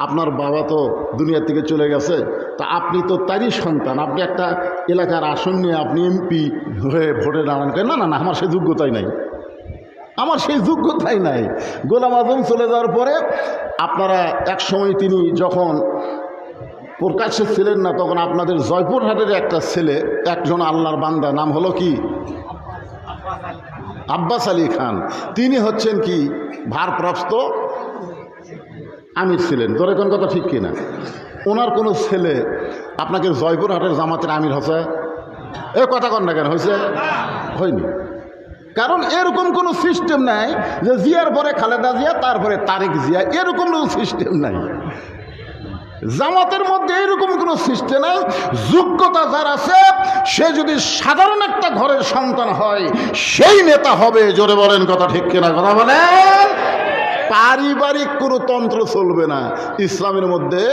আপনার বাবা তো দুনিয়া থেকে চলে গেছে, তা আপনি তো তারই সন্তান, আপনি একটা এলাকার আসন নিয়ে আপনি এমপি হয়ে ভোটে দাঁড়ান। না না না, আমার সেই যোগ্যতাই নাই, আমার সেই যোগ্যতাই নাই। গোলাম আজম চলে যাওয়ার পরে আপনারা এক সময়, তিনি যখন প্রকাশ্যে ছিলেন না, তখন আপনাদের জয়পুরহাটের একটা ছেলে, একজন আল্লাহর বান্দা, নাম হলো কি আব্বাস আলী খান, তিনি হচ্ছেন কি ভারপ্রাপ্ত আমির ছিলেন। ধরে কোন কথা ঠিক কিনা? ওনার কোনো ছেলে আপনাকে জয়পুরহাটের জামাতের আমির হচ্ছে? এ কথা কন না কেন? হয়েছে? হয়নি। কারণ এরকম কোনো সিস্টেম নাই যে জিয়ার পরে খালেদা জিয়া, তারপরে তারেক জিয়া, এরকম কোনো সিস্টেম নাই। জামাতের মধ্যে এরকম কোনো সিস্টেম নাই। যোগ্যতা যার আছে, সে যদি সাধারণ একটা ঘরের সন্তান হয়, সেই নেতা হবে। জোরে বলেন কথা ঠিক কিনা? কথা বলেন। পারিবারিক কোনো তন্ত্র চলবে না। ইসলামের মধ্যে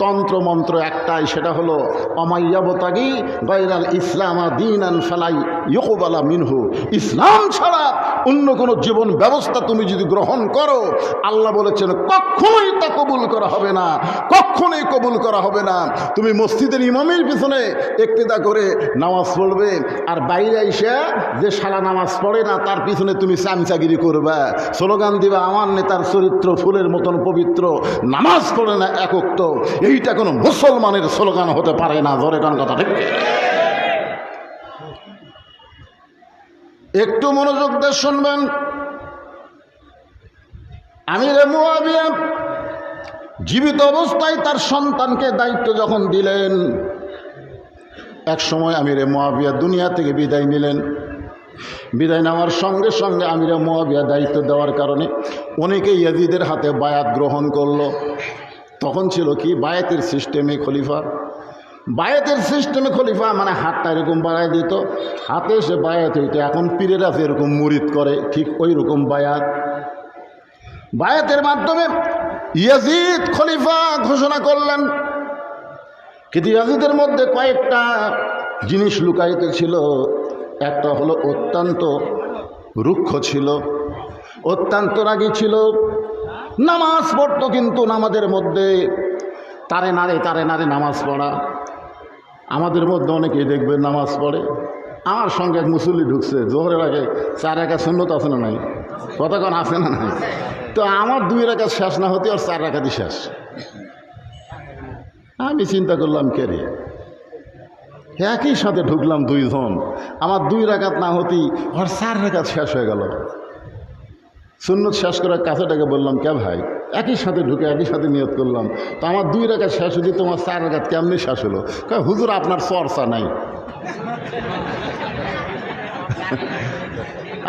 তন্ত্র মন্ত্র একটাই, সেটা হলো অমাইয়াবতাগি গায়রাল ইসলামা দীনান ফালাই ইউকবালা মিনহু। ইসলাম ছাড়া অন্য কোনো জীবন ব্যবস্থা তুমি যদি গ্রহণ করো, আল্লাহ বলেছেন কখনোই তা কবুল করা হবে না, কখনোই কবুল করা হবে না। তুমি মসজিদের ইমামের পিছনে ইক্তেদা করে নামাজ পড়বে, আর বাইরে এসে যে শালা নামাজ পড়ে না তার পিছনে তুমি চামচাগিরি করবে, স্লোগান দিবা আমার নেতার চরিত্র ফুলের মতন পবিত্র, নামাজ পড়ে না একক। এইটা কোনো মুসলমানের স্লোগান হতে পারে না। জোরে কোন কথা ঠিক? একটু মনোযোগ দিয়ে শুনবেন। আমিরে মুআবিয়া জীবিত অবস্থায় তার সন্তানকে দায়িত্ব যখন দিলেন, এক সময় আমিরে মুআবিয়া দুনিয়া থেকে বিদায় নিলেন। বিদায় নেওয়ার সঙ্গে সঙ্গে আমিরে মুআবিয়া দায়িত্ব দেওয়ার কারণে অনেকে ইয়াজিদের হাতে বায়াত গ্রহণ করলো। তখন ছিল কি বায়াতের সিস্টেমে খলিফার, বায়াতের সিস্টেমে খলিফা মানে হাতটা এরকম বাড়ায় দিত, হাতে সে বায়াত হইতো। এখন পীরেরা যেরকম মুরিদ করে ঠিক ওই রকম বায়াত। বায়াতের মাধ্যমে ইয়াজিদ খলিফা ঘোষণা করলেন, কিন্তু ইয়াজিদের মধ্যে কয়েকটা জিনিস লুকায়িত ছিল। একটা হলো অত্যন্ত রুক্ষ ছিল, অত্যন্ত রাগী ছিল, নামাজ পড়তো কিন্তু নামাজের মধ্যে তারে নারে নামাজ পড়া। আমাদের মধ্যে অনেকেই দেখবেন নামাজ পড়ে। আমার সঙ্গে এক মুসল্লি ঢুকছে জোহরের আগে 4 রাকাত সুন্নত আছে না নাই, কতক্ষণ আছে না নাই, তো আমার 2 রাকাত শেষ না হতে আর 4 রাকাতই শেষ। আমি চিন্তা করলাম কে রে, একই সাথে ঢুকলাম 2 জন, আমার 2 রাকাত না হতেই আর 4 রাকাত শেষ হয়ে গেল। সুন্নত শেষ করার কাছেটাকে বললাম, কে ভাই, একই সাথে ঢুকে একই সাথে নিয়ত করলাম, তো আমার 2 রাকাত শেষ হতে তোমার 4 রাকাত কেমনি শেষ হলো? হুজুর আপনার চর্চা নাই,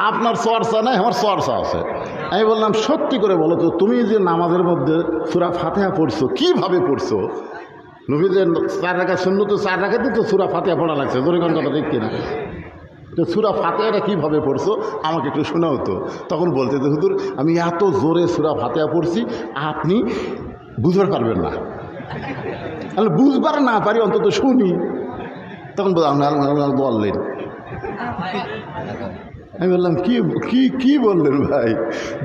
আপনার চর্চা নাই, আমার চর্চা আছে। আমি বললাম সত্যি করে বলো তো, তুমি যে নামাজের মধ্যে সূরা ফাতিহা পড়ছো কিভাবে পড়ছো? নবীদের 4 রাকাত সুন্নত, 4 রাকাতই তো সূরা ফাতিহা পড়া লাগছে, জোরে কোন কথা ঠিক কিনা? তো সূরা ফাতিহাটা কীভাবে পড়ছো আমাকে একটু শোনাও তো। তখন বলতে যে হুজুর আমি এত জোরে সূরা ফাতিহা পড়ছি আপনি বুঝতে পারবেন না। তাহলে বুঝবার না পারি অন্তত শুনি। তখন বললেন, আমি বললাম কি কি কি বললেন ভাই?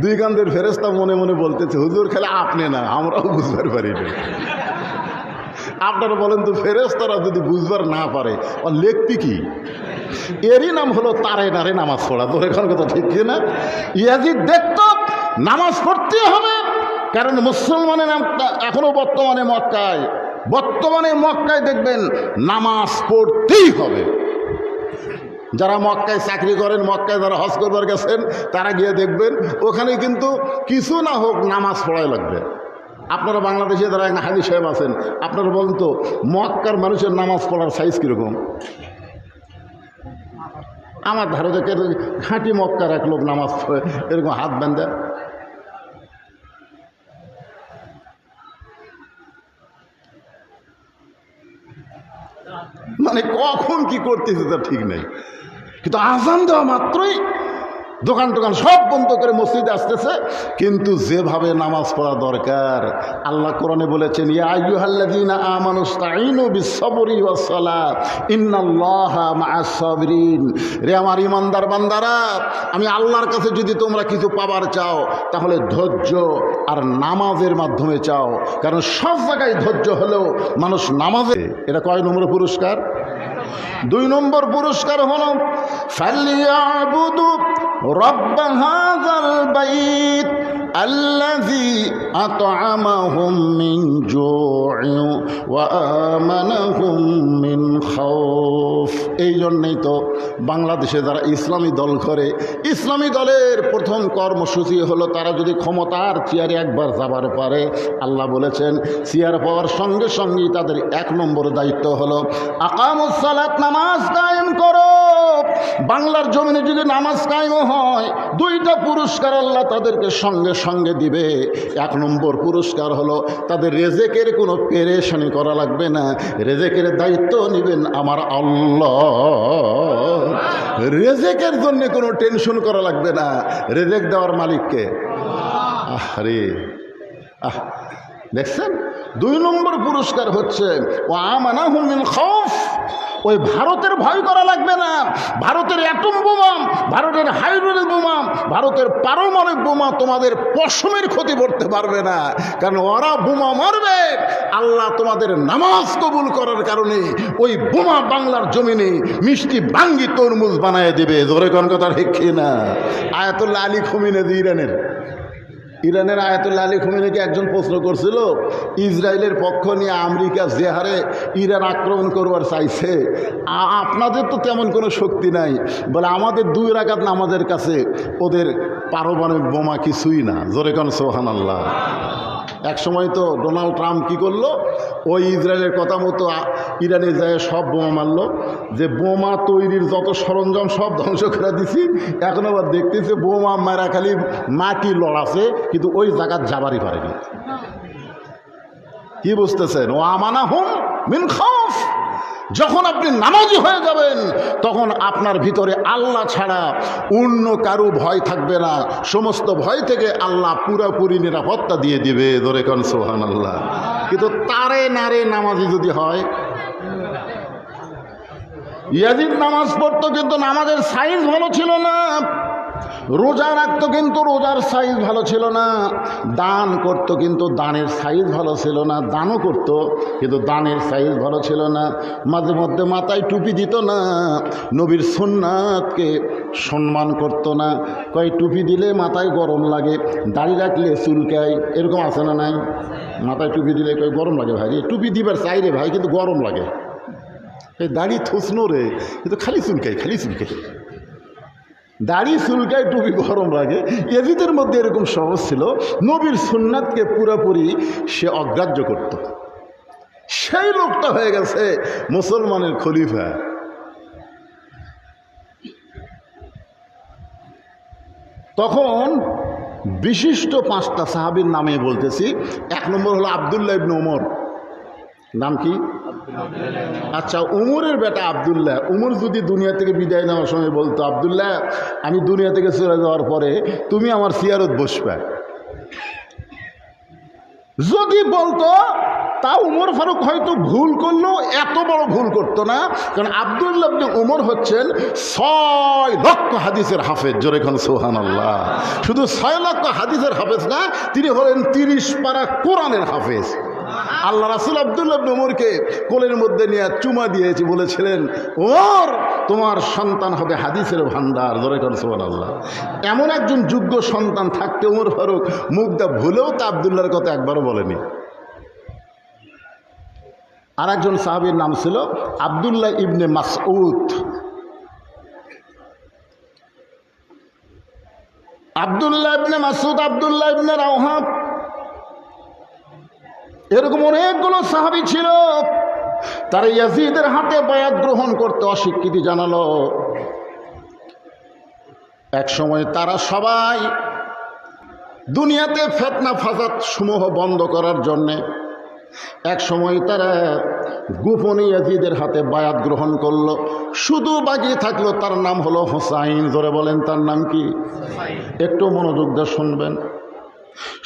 2 কান্দের ফেরেশতা মনে মনে বলতেছে হুজুর খালি আপনি না আমরাও বুঝবার পারি না। আপনারা বলেন তো, ফেরেশতারা যদি বুঝবার না পারে আর লেখতি কি? এরই নাম হলো তারে নারে নামাজ পড়া। তোর এখন কথা ঠিক না? ইয়াজিদ দেখত নামাজ পড়তে হবে, কারণ মুসলমানের নামটা এখনো বর্তমানে মক্কায় দেখবেন নামাজ পড়তেই হবে। যারা মক্কায় চাকরি করেন, মক্কায় যারা হজ করবার গেছেন, তারা গিয়ে দেখবেন ওখানে কিন্তু কিছু না হোক নামাজ পড়াই লাগবে। আপনারা বাংলাদেশে যারা এক হাজি সাহেব আছেন, আপনারা বলেন তো মক্কার মানুষের নামাজ পড়ার সাইজ কীরকম? আমার ধারে থেকে খাঁটি মক্কার এক লোক নামাজ পড়ে এরকম হাত বাঁধে, মানে কখন কি করতেছে তার ঠিক নেই। কিন্তু আজান দেওয়া মাত্রই দোকান টোকান সব বন্ধ করে মসজিদে আসতেছে। কিন্তু যেভাবে নামাজ পড়া দরকার, আল্লাহ কোরআনে বলেছেন ইয়া আইয়ুহাল্লাযীনা আমানুস্তাঈনু বিস-সাবরি ওয়াস-সালাত ইন্নাল্লাহা মা'আস সাবিরিন। রে আমার ইমানদার বান্দারা, আমি আল্লাহর কাছে যদি তোমরা কিছু পাবার চাও তাহলে ধৈর্য আর নামাজের মাধ্যমে চাও, কারণ সব জায়গায় ধৈর্য হলেও মানুষ নামাজে। এটা কয় নম্বর পুরস্কার? 2 নম্বর পুরস্কার হলো ফালিয়াবুদু রব্ব হাযাল বাইত আল্লাযী আত'আমাহুম মিন জু'ইন ওয়া আমানাহুম মিন খাউফ। এই জন্যই তো বাংলাদেশে যারা ইসলামী দল করে, ইসলামী দলের প্রথম কর্মসূচি হলো তারা যদি ক্ষমতার চেয়ারে একবার যাবার পারে, আল্লাহ বলেছেন চেয়ার পাওয়ার সঙ্গে সঙ্গেই তাদের 1 নম্বর দায়িত্ব হলো আকামুস সালাত, নামাজ কায়েম করো। বাংলার জমিনে যদি নামাজ কায়েম হয় 2টা পুরস্কার আল্লাহ তাদেরকে সঙ্গে সঙ্গে দিবে। 1 নম্বর পুরস্কার হলো তাদের রেজেকের কোনো পেরেশানি করা লাগবে না, রেজেকের দায়িত্ব নেবেন আমার আল্লাহ। রেজেকের জন্য কোনো টেনশন করা লাগবে না, রেজেক দেওয়ার মালিককে। আরে দেখছেন, 2 নম্বর পুরস্কার হচ্ছে ওয়া আমানাহুম মিন খাউফ। ওই ভারতের ভয় করা লাগবে না। ভারতের অ্যাটম বোমা, ভারতের হাইড্রোজেন বোমা, ভারতের পারমাণবিক বোমা তোমাদের পশমের ক্ষতি করতে পারবে না, কারণ ওরা বোমা মারবে, আল্লাহ তোমাদের নামাজ কবুল করার কারণে ওই বোমা বাংলার জমিনে মিষ্টি ভাঙ্গি তরমুজ বানায় দেবে। জোরে কোন কথা ঠিক না? আয়াতুল্লাহ আলী খোমেনি ইরানের আয়াতুল্লাহ আলী খোমেনিকে একজন প্রশ্ন করছিল, ইসরায়েলের পক্ষ নিয়ে আমেরিকা যে হারে ইরান আক্রমণ করবার চাইছে, আপনাদের তো তেমন কোনো শক্তি নাই, বলে আমাদের 2 রাকাত নামাজের কাছে ওদের পারমাণবিক বোমা কিছুই না। জোরে কোন সুবহানাল্লাহ। এক সময় তো ডোনাল্ড ট্রাম্প কী করলো, ওই ইসরায়েলের কথা মতো ইরানে যায় সব বোমা মারলো, যে বোমা তৈরির যত সরঞ্জাম সব ধ্বংস করে দিছি, এখন আবার দেখতেছে বোমা মারা খালি মাটি লড়াছে, কিন্তু ওই জায়গা যাবারই পারেনি। কি বুঝতেছেন? ও আমানাহুম মিন খাউফ। যখন আপনি নামাজি হয়ে যাবেন তখন আপনার ভিতরে আল্লাহ ছাড়া অন্য কারো ভয় থাকবে না। সমস্ত ভয় থেকে আল্লাহ পুরোপুরি নিরাপত্তা দিয়ে দিবে। ধরে কান সুবহানাল্লাহ। কিন্তু তারে নারে নামাজি যদি হয়, ইয়াজিদ নামাজ পড়তো কিন্তু নামাজের সাইজ ভালো ছিল না, রোজা রাখতো কিন্তু রোজার সাইজ ভালো ছিল না, দান করতো কিন্তু দানের সাইজ ভালো ছিল না, দানও করতো কিন্তু দানের সাইজ ভালো ছিল না, মাঝে মধ্যে মাথায় টুপি দিত না, নবীর সুন্নাতকে সম্মান করতো না, কয় টুপি দিলে মাথায় গরম লাগে, দাড়ি রাখলে চুলকায়, এরকম আছে না নাই? মাথায় টুপি দিলে কয় গরম লাগে ভাই, টুপি দিবার চাই রে ভাই কিন্তু গরম লাগে, এই দাড়ি থুসনো রে কিন্তু খালি চুলকায়, খালি চুলকায়, দাড়ি চুলকায় টুপি গরম লাগে। ইয়াজিদের মধ্যে এরকম সহজ ছিল, নবীর সুন্নাতকে পুরোপুরি সে অগ্রাহ্য করত। সেই লোকটা হয়ে গেছে মুসলমানের খলিফা। তখন বিশিষ্ট 5টা সাহাবীর নামে বলতেছি। 1 নম্বর হলো আব্দুল্লাহ ইবনে ওমর। নাম কি? আচ্ছা, উমরের বেটা আব্দুল্লাহ। উমর যদি দুনিয়া থেকে বিদায় নেওয়ার সময় বলতো, আব্দুল্লাহ আমি দুনিয়া থেকে চলে যাওয়ার পরে তুমি আমার সিয়ারত বসবে, যদি বলতো তা উমর ফারুক হয়তো ভুল করলেও এত বড় ভুল করতো না, কারণ আব্দুল্লাহ ইবনে উমর হচ্ছেন 6 লক্ষ হাদিসের হাফেজ। জোরে খান সুবহানাল্লাহ। শুধু 6 লক্ষ হাদিসের হাফেজ না, তিনি হলেন 30 পারা কোরআনের হাফেজ। আল্লাহ রাসূল আব্দুল্লাহ ইবনে উমরকে কোলের মধ্যে নিয়ে চুমা দিয়েছে, বলেছিলেন ওমর তোমার সন্তান হবে হাদিসের ভান্ডার। জোরে খান সুবহানাল্লাহ। এমন একজন যোগ্য সন্তান থাকতে ওমর ফারুক মুখটা ভুলেও তা আব্দুল্লাহর কথা একবারও বলেনি। আর একজন সাহাবীর নাম ছিল আব্দুল্লাহ ইবনে মাসউদ। আব্দুল্লাহ ইবনে মাসউদ, আব্দুল্লাহ ইবনে রাওহা, এরকম অনেকগুলো সাহাবী ছিল। তারা ইয়াজিদের হাতে বায়াত গ্রহণ করতে অস্বীকৃতি জানালো। এক সময় তারা সবাই দুনিয়াতে ফিতনা ফাসাদ সমূহ বন্ধ করার জন্যে এক সময় তারা গোপনে ইয়াজিদের হাতে বায়াত গ্রহণ করলো। শুধু বাকি থাকলো তার নাম হলো হোসাইন। ধরে বলেন তার নাম কি? একটু মনোযোগ দিয়ে শুনবেন।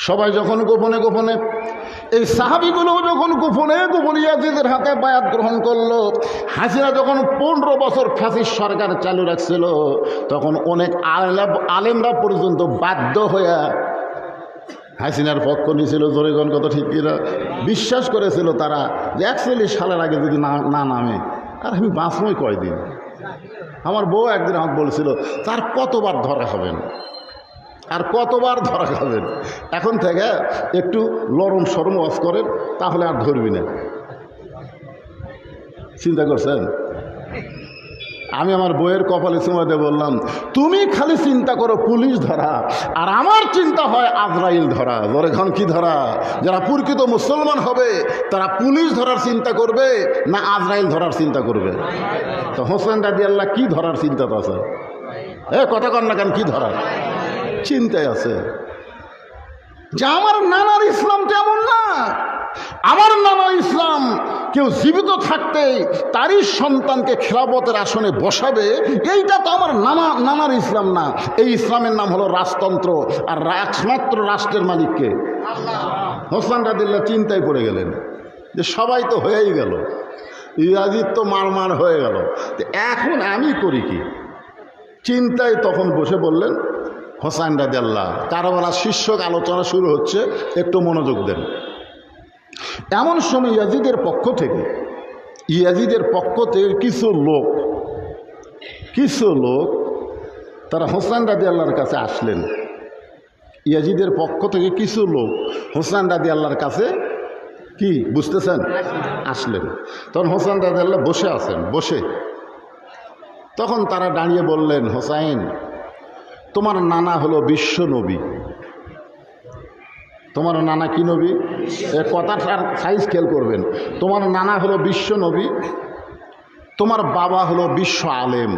সবাই যখন গোপনে গোপনে, এই সাহাবীগুলো যখন গোপনে গোপনে ইয়াজিদের হাতে বায়াত গ্রহণ করলো, হাসিনা যখন 15 বছর ফ্যাসিস্ট সরকার চালু রাখছিল, তখন অনেক আলেমরা পর্যন্ত বাধ্য হয়ে হাসিনার পক্ষ নিয়েছিল। জোরেগণ কত ঠিক কিনা? বিশ্বাস করেছিল তারা যে 41 সালের আগে যদি না নামে আর আমি বাঁচবই কয়দিন। আমার বউ একদিন আমাকে বলছিল তার কতবার ধরা হবেন, আর কতবার ধরা খাবেন, এখন থেকে একটু লরম সরম ওয়াজ করেন, তাহলে আর ধরবি না। চিন্তা করছেন? আমি আমার বইয়ের কপালে চুমাতে বললাম, তুমি খালি চিন্তা করো পুলিশ ধরা, আর আমার চিন্তা হয় আজরাইল ধরা। জোরেখান কি ধরা? যারা প্রকৃত মুসলমান হবে তারা পুলিশ ধরার চিন্তা করবে না আজরাইল ধরার চিন্তা করবে? তো হোসেন রাদিয়াল্লাহু কি ধরার চিন্তা তো আছে? কথা কন না কেন? কি ধরার চিন্তায় আছে? যে আমার নানার ইসলাম তেমন না। আমার নানার ইসলাম কেউ জীবিত থাকতে তারই সন্তানকে খেলাফতের আসনে বসাবে, এইটা তো আমার নানার ইসলাম না। এই ইসলামের নাম হলো রাজতন্ত্র, আর একমাত্র রাষ্ট্রের মালিককে আল্লাহ। হোসেন রাদিয়াল্লাহু চিন্তায় পড়ে গেলেন যে সবাই তো হয়েই গেল, ইয়াজিদ তো মারমার হয়ে গেল, এখন আমি করি কি? চিন্তায় তখন বসে বললেন হোসেন রাদিয়াল্লাহু, কারবালার শীর্ষক আলোচনা শুরু হচ্ছে, একটু মনোযোগ দেন। এমন সময় ইয়াজিদের পক্ষ থেকে কিছু লোক তারা হোসেন রাদিয়াল্লাহুর কাছে আসলেন। ইয়াজিদের পক্ষ থেকে কিছু লোক হোসেন রাদিয়াল্লাহুর কাছে কি বুঝতেছেন আসলেন। তখন হোসেন রাদিয়াল্লাহু বসে আছেন। তখন তারা দাঁড়িয়ে বললেন, হোসাইন তোমার নানা হলো বিশ্ব নবী। তোমার নানা কি নবী? এ কথাটার সাইজ খেয়াল করবেন। তোমার নানা হলো বিশ্ব নবী, তোমার বাবা হলো বিশ্ব আলেম,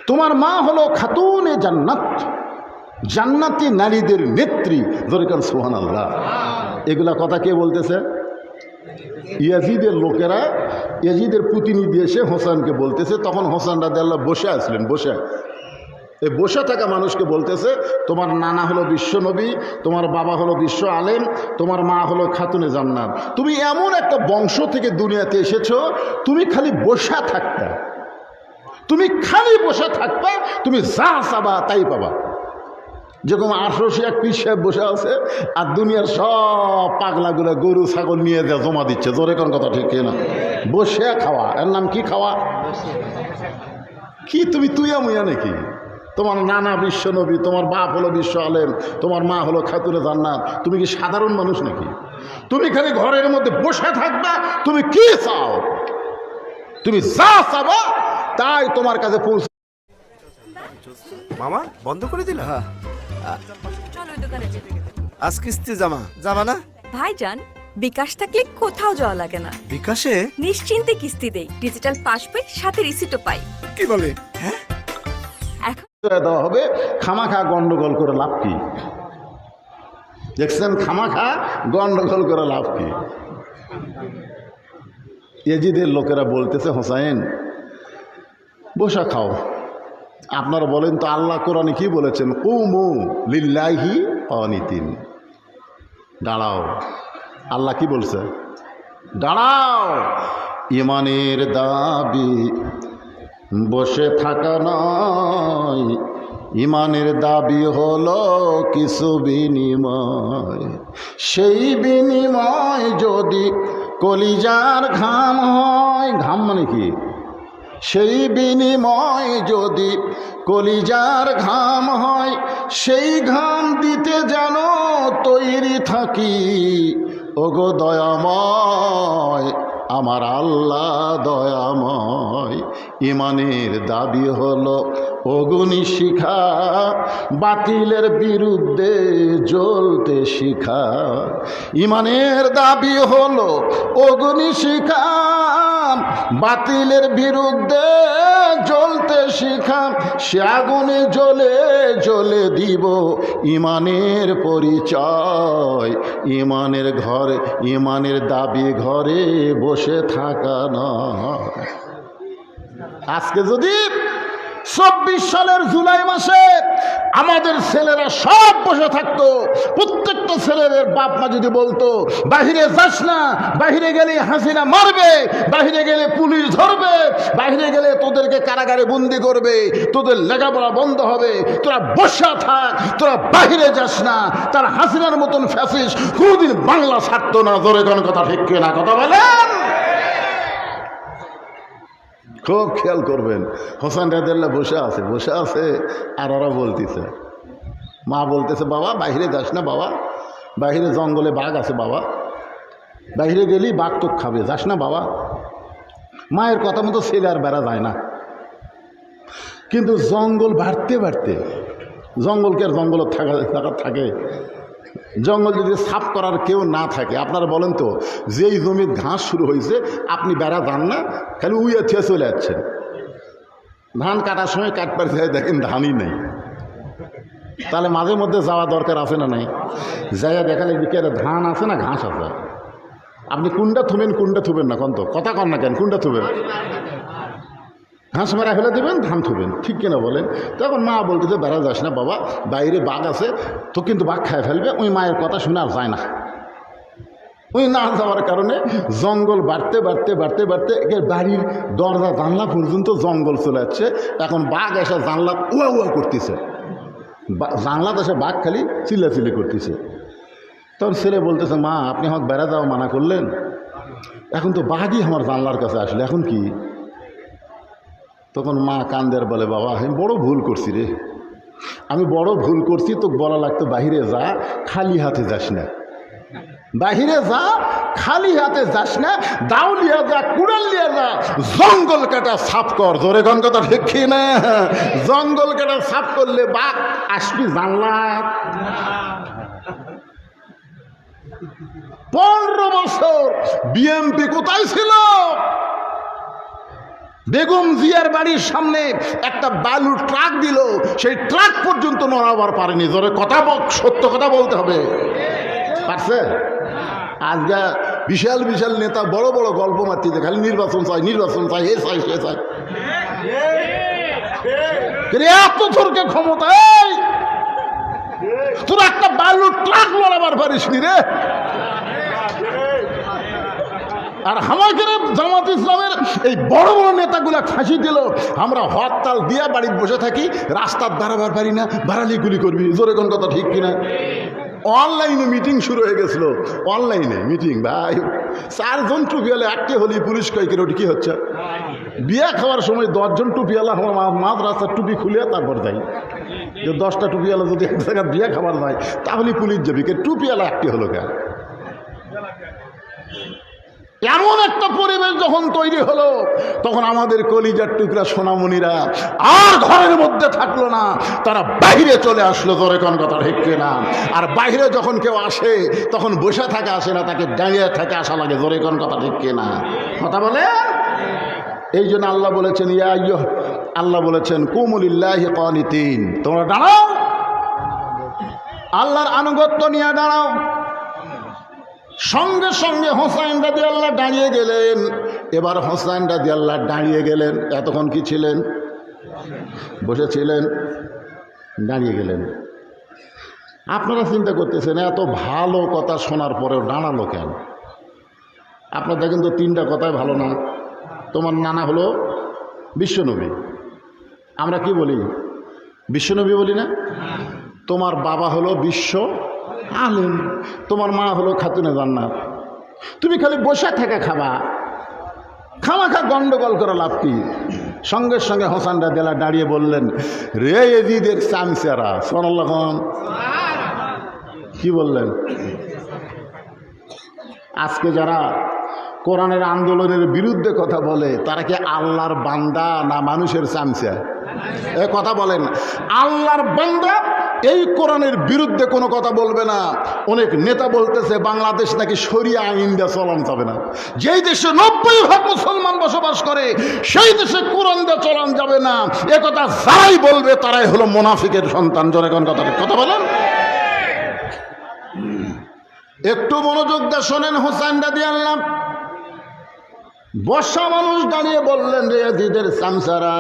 তোমার মা হলো খাতুনে জান্নাত, জান্নাতি নারীদের নেত্রী। জোরে কান সুবহানাল্লাহ। এগুলা কথা কে বলতেছে? ইয়াজিদের লোকেরা, ইয়াজিদের প্রতিনিধি এসে হোসেনকে বলতেছে, তখন হোসেন রাদিয়াল্লাহু বসে আসলেন। এই বসে থাকা মানুষকে বলতেছে, তোমার নানা হলো বিশ্বনবী, তোমার বাবা হলো বিশ্ব আলেম, তোমার মা হলো খাতুনে জান্নাত, তুমি এমন একটা বংশ থেকে দুনিয়াতে এসেছো, তুমি খালি বসে থাকতা, তুমি খালি বসে থাকবা, তুমি যা চাবা তাই পাবা। যেরকম 1800 এক পীর সাহেব বসে আছে আর দুনিয়ার সব পাগলাগুলো গরু ছাগল নিয়ে যা জমা দিচ্ছে। জোরে কোন কথা ঠিক না? বসে খাওয়া, এর নাম কি খাওয়া? কি তুমি তুইয়া মুইয়া নাকি? তোমার নানা বিশ্ব নবী, তোমার বাপ হলো বিশ্ব আলেম, তোমার মা হলো খাতুনে জান্নাত, তুমি কি সাধারণ মানুষ নাকি? তুমি খালি ঘরের মধ্যে বসে থাকবা, তুমি কি চাও? তুমি যা চাবা তাই তোমার কাছে পৌঁছে। মামা বন্ধ করে দিল। হ্যাঁ, চলো ওই দোকানে যাই। আজ কিস্তি জামা না ভাইজান, বিকাশ থাকলে কোথাও যাওয়া লাগে না, বিকাশে। নিশ্চিন্তে কিস্তি দেই, ডিজিটাল পাস বই সাথে রিসিটও পাই। কি বলে? হ্যাঁ, এখন দেওয়া হবে। খামাখা গন্ডগোল করে লাভ কি? দেখছেন, খামাখা গন্ডগোল করে লাভ কি? ইয়াজিদের লোকেরা বলতেছে, হোসাইন বসা খাও। আপনারা বলেন তো, আল্লাহ কোরআনে কি বলেছেন? কুমু লিল্লাহি কানিতিন, দাঁড়াও। আল্লাহ কি বলছে? দাঁড়াও। ইমানের দাবি বসে থাকা নয়, ইমানের দাবি হলো কিছু বিনিময়। সেই বিনিময় যদি কলিজার ঘাম হয়, ঘাম মানে কি? সেই বিনিময় যদি কলিজার ঘাম হয়, সেই ঘাম দিতে যেন তৈরি থাকি। ওগো দয়াময়, আমার আল্লাহ দয়াময়। ইমানের দাবি হলো অগ্নি শিখা, বাতিলের বিরুদ্ধে জ্বলতে শিখা। ইমানের দাবি হলো অগ্নি শিখা, বাতিলের বিরুদ্ধে জ্বলতে শিখা। সে আগুনে জ্বলে জ্বলে দিব ইমানের পরিচয়। ইমানের ঘরে, ইমানের দাবি ঘরে বসে থাকা নয়। আজকে যদি 24 সালের জুলাই মাসে আমাদের ছেলেরা সব বসে থাকতো, প্রত্যেকটা ছেলের বাপ মা যদি বলতো, বাহিরে যাস না, বাহিরে গেলে হাসিনা মারবে, বাহিরে গেলে পুলিশ ধরবে, বাহিরে গেলে তোদেরকে কারাগারে বন্দি করবে, তোদের লেখাপড়া বন্ধ হবে, তোরা বসে থাক, তোরা বাহিরে যাস না, তার হাসিনার মতন ফ্যাসিস্ট কোনোদিন বাংলা ছাড়তো না। জোরে কোন কথা ঠিক না? কথা বলেন। খুব খেয়াল করবেন, হোসেন রাদিয়াল্লাহু বসে আছে আর ওরা বলতেছে, মা বলতেছে, বাবা বাইরে যাস না, বাবা বাইরে জঙ্গলে বাঘ আছে, বাবা বাইরে গেলি বাঘ তো খাবে, যাস না বাবা। মায়ের কথা মতো ছেলে আর বেড়া যায় না। কিন্তু জঙ্গল বাড়তে বাড়তে, জঙ্গলকে আর জঙ্গলে থাকে, জঙ্গল যদি সাফ করার কেউ না থাকে, আপনারা বলেন তো, যেই জমির ঘাস শুরু হয়েছে আপনি বেড়া যান না, খালি উইয়া থিয়ে চলে যাচ্ছেন। ধান কাটার সময় কাটবার যায়, দেখেন ধানই নেই, তাহলে মাঝে মধ্যে যাওয়া দরকার আছে না নাই? যাইয়া দেখালে দিকে ধান আছে না ঘাস আছে, আপনি কোনটা থুবেন না, কন্ত কথা কন না কেন, কোনটা থুবেন? ঘাস মারা ফেলে দেবেন, ধান থুবেন, ঠিক কিনা বলেন? তখন মা বলতেছে, বেড়া যাস না বাবা, বাইরে বাঘ আছে তো, কিন্তু বাঘ খায় ফেলবে। ওই মায়ের কথা শুনে আর যায় না। ওই না যাওয়ার কারণে জঙ্গল বাড়তে বাড়তে বাড়তে বাড়তে বাড়ির দরজা জানলা পর্যন্ত জঙ্গল চলে যাচ্ছে। এখন বাঘ এসে জানলা উয়া উয়া করতেছে, জানলাতে এসে বাঘ খালি চিল্লাচিল্লি করতেছে। তখন ছেলে বলতেছে, মা আপনি আমাকে বেড়া যাওয়া মানা করলেন, এখন তো বাঘই আমার জানলার কাছে আসলে, এখন কি? তখন মা কান্দের বলে, বাবা আমি বড় ভুল করছি রে, আমি বড় ভুল করছি, তো বলা লাগতো বাহিরে যা, খালি হাতে যাস না, বাহিরে যা, খালি হাতে যাস না, দাও লিয়া যা, কুড়াল লিয়া যা, জঙ্গল কাটা সাফ কর। জোরে কোন কথা ঠিক না? জঙ্গল কাটা সাফ করলে বাঘ আসবি জানলা। 15 বছর বিএমপি কোথায় ছিল? বেগম জিয়ার বাড়ির সামনে একটা বালুর ট্রাক দিল, সেই ট্রাক পর্যন্ত নড়াবার পারেনি। জোরে কথা, সত্য কথা বলতে হবে, পারছে? আজকে বিশাল বিশাল নেতা বড় বড় গল্প মারতে খালি নির্বাচন চাই, নির্বাচন চাই, এ চাই, সে চাই। এত তোরকে ক্ষমতা, তোর একটা বালু ট্রাক লড়াবার পারিস নি রে। আর আমাকে জামাত ইসলামের এই বড় বড় নেতাগুলা ফাঁসি দিল, আমরা হরতাল দিয়া বাড়িতে বসে থাকি, রাস্তার দাঁড়াবার পারি না, বাড়ালি গুলি করবি। জোরে কোন কথা ঠিক কিনা? অনলাইনে মিটিং শুরু হয়ে গেছিল, অনলাইনে মিটিং। ভাই 4 জন টুপিওয়ালা একটি হলি পুলিশ কয়েকের ওটি কি হচ্ছে? বিয়া খাওয়ার সময় 10 জন টুপিওয়ালা আমার মাঝ রাস্তার টুপি খুলে তারপর যাই, যে 10টা টুপিওয়ালা যদি এক জায়গায় বিয়া খাবার যায় তাহলে পুলিশ যাবি, কে টুপিওয়ালা একটি হলো কেন? এমন একটা পরিবেশ যখন তৈরি হলো, তখন আমাদের কলিজার টুকরা সোনামণিরা আর ঘরের মধ্যে থাকলো না, তারা বাইরে চলে আসলো। জোরে কোন কথা ঠিক না? আর বাইরে যখন কেউ আসে তখন বসে থাকে আসে না, তাকে দাঁড়িয়ে থাকে আসা লাগে। জোরে কোন কথা ঠিক না? কথা বলে। এই জন্য আল্লাহ বলেছেন, আল্লাহ বলেছেন কুমুলিল্লাহি কানিতিন, তোমরা দাঁড়াও, আল্লাহর আনুগত্য নিয়ে দাঁড়াও। সঙ্গে সঙ্গে হোসাইন রাদিয়াল্লাহু দাঁড়িয়ে গেলেন। এবার হোসাইন রাদিয়াল্লাহু দাঁড়িয়ে গেলেন। এতক্ষণ কি ছিলেন? বসেছিলেন, দাঁড়িয়ে গেলেন। আপনারা চিন্তা করতেছেন এত ভালো কথা শোনার পরেও দাঁড়ালো কেন? আপনার দেখেন তো 3টা কথাই ভালো না। তোমার নানা হলো বিশ্বনবী, আমরা কি বলি? বিশ্বনবী বলি না? তোমার বাবা হলো বিশ্ব আলেম, তোমার মা হলো খাতুনে জান্নাত। তুমি খালি বসে থেকে খাবা, খামাখা গন্ডগোল করে লাভ কি? সঙ্গে সঙ্গে হোসেন রাদিয়াল্লাহু দাঁড়িয়ে বললেন, রে এজিদের চামচেরা, সুবহানাল্লাহ। কি বললেন? আজকে যারা কোরআনের আন্দোলনের বিরুদ্ধে কথা বলে তারা কি আল্লাহর বান্দা না মানুষের চামচা? এ কথা বলেন। আল্লাহর বান্দা এই কোরআনের বিরুদ্ধে কোনো কথা বলবে না। অনেক নেতা বলতেছে বাংলাদেশ নাকি শরিয়া আইন দিয়ে চলান যাবে না। যেই দেশে 90% মুসলমান বসবাস করে সেই দেশে কোরআন দিয়ে চলান যাবে না, এ কথা যারাই বলবে তারাই হলো মুনাফিকের সন্তান। জোরে কোন কথা বলেন। একটু মনোযোগ দিয়ে শোনেন। হোসেন রাদিয়াল্লাহু বর্ষা মানুষ দাঁড়িয়ে বললেন, রে ইয়াজিদের চামচারা,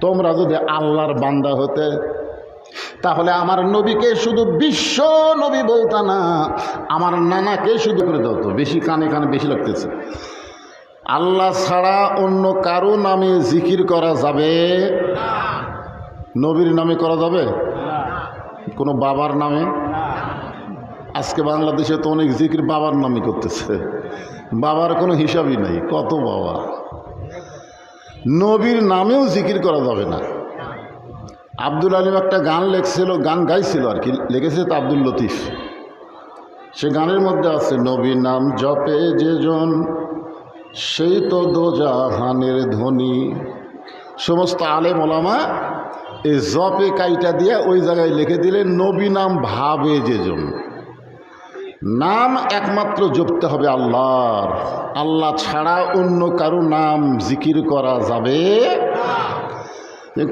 তোমরা যদি আল্লাহর বান্দা হতে তাহলে আমার নবীকে শুধু বিশ্ব নবী বলতা না, আমার নানাকে শুধু করে দাও। তো বেশি কানে কানে বেশি লাগতেছে। আল্লাহ ছাড়া অন্য কারো নামে জিকির করা যাবে? নবীর নামে করা যাবে? কোনো বাবার নামে? আজকে বাংলাদেশে তো অনেক জিকির বাবার নামে করতেছে, বাবার কোনো হিসাবই নাই। কত বাবা! নবীর নামেও জিকির করা যাবে না। আব্দুল আলিম একটা গান লেখছিল, গান গাইছিল আর কি, লিখেছে তো আব্দুল লতিফ। সে গানের মধ্যে আছে, নবীর নাম জপে যেজন সেই তো দোজাহানের ধনী। সমস্ত আলেম ওলামা এই জপে কাইটা দিয়ে ওই জায়গায় লিখে দিলেন নবী নাম ভাবে যেজন। নাম একমাত্র জপতে হবে আল্লাহর, আল্লাহ ছাড়া অন্য কারো নাম জিকির করা যাবে।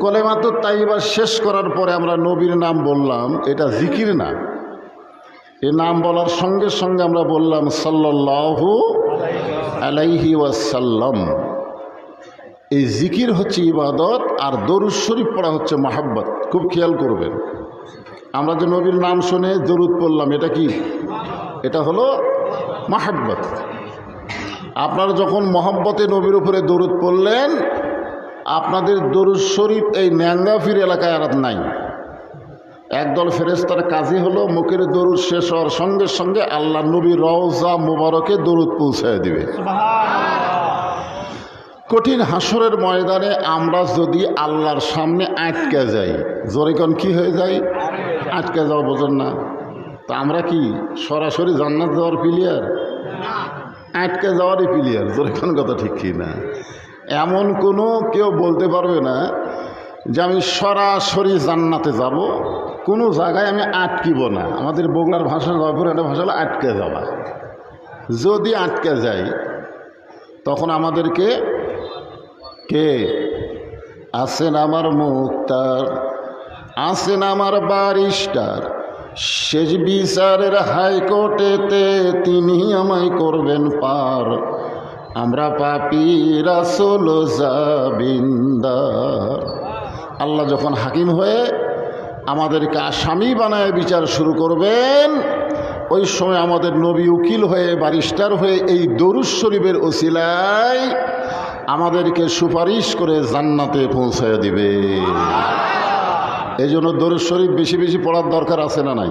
কলেমাত তাইবা শেষ করার পরে আমরা নবীর নাম বললাম, এটা জিকির না। এ নাম বলার সঙ্গে সঙ্গে আমরা বললাম সাল্লাল্লাহু আলাইহি ওয়াসাল্লাম। এই জিকির হচ্ছে ইবাদত, আর দরুদ শরীফ পড়া হচ্ছে মহাব্বত। খুব খেয়াল করবেন, আমরা যে নবীর নাম শুনে দরুদ পড়লাম, এটা কি? এটা হলো মহাব্বত। আপনারা যখন মহাব্বতে নবীর উপরে দরুদ পড়লেন, আপনাদের দরুদ শরীফ এই ন্যাঙ্গাফির এলাকায় আর নাই। একদল ফেরেশতার কাজই হলো মুখের দরুদ শেষ হওয়ার সঙ্গে সঙ্গে আল্লাহ নবীর রওজা মুবারকে দরুদ পৌঁছায় দিবে। কঠিন হাসরের ময়দানে আমরা যদি আল্লাহর সামনে আটকে যাই, জোরে কোন কি হয়ে যায়? আটকে যাওয়া, বোঝেন না? তো আমরা কি সরাসরি জান্নাত যাওয়ার প্লেয়ার? আটকে যাওয়ারই প্লেয়ার। জোরে কোন কথা ঠিক কি না? এমন কোনো কেউ বলতে পারবে না যে আমি সরাসরি জান্নাতে যাব, কোনো জায়গায় আমি আটকিব না। আমাদের বগুড়ার ভাষা, জয়পুরের ভাষা হলো আটকে যাওয়া। যদি আটকে যাই তখন আমাদেরকে কে আছেন? আমার মুক্তার, আছেন আমার বারিস্টার, শেষ বিচারের হাইকোর্টেতে তিনি আমায় করবেন পার, আমরা পাপী রাসূল জাবিন্দার। আল্লাহ যখন হাকিম হয়ে আমাদেরকে আসামি বানায় বিচার শুরু করবেন, ওই সময় আমাদের নবী উকিল হয়ে ব্যারিস্টার হয়ে এই দরুদ শরীফের ওসিলায় আমাদেরকে সুপারিশ করে জান্নাতে পৌঁছায় দিবে। এই জন্য দরুদ শরীফ বেশি বেশি পড়ার দরকার আছে না নাই?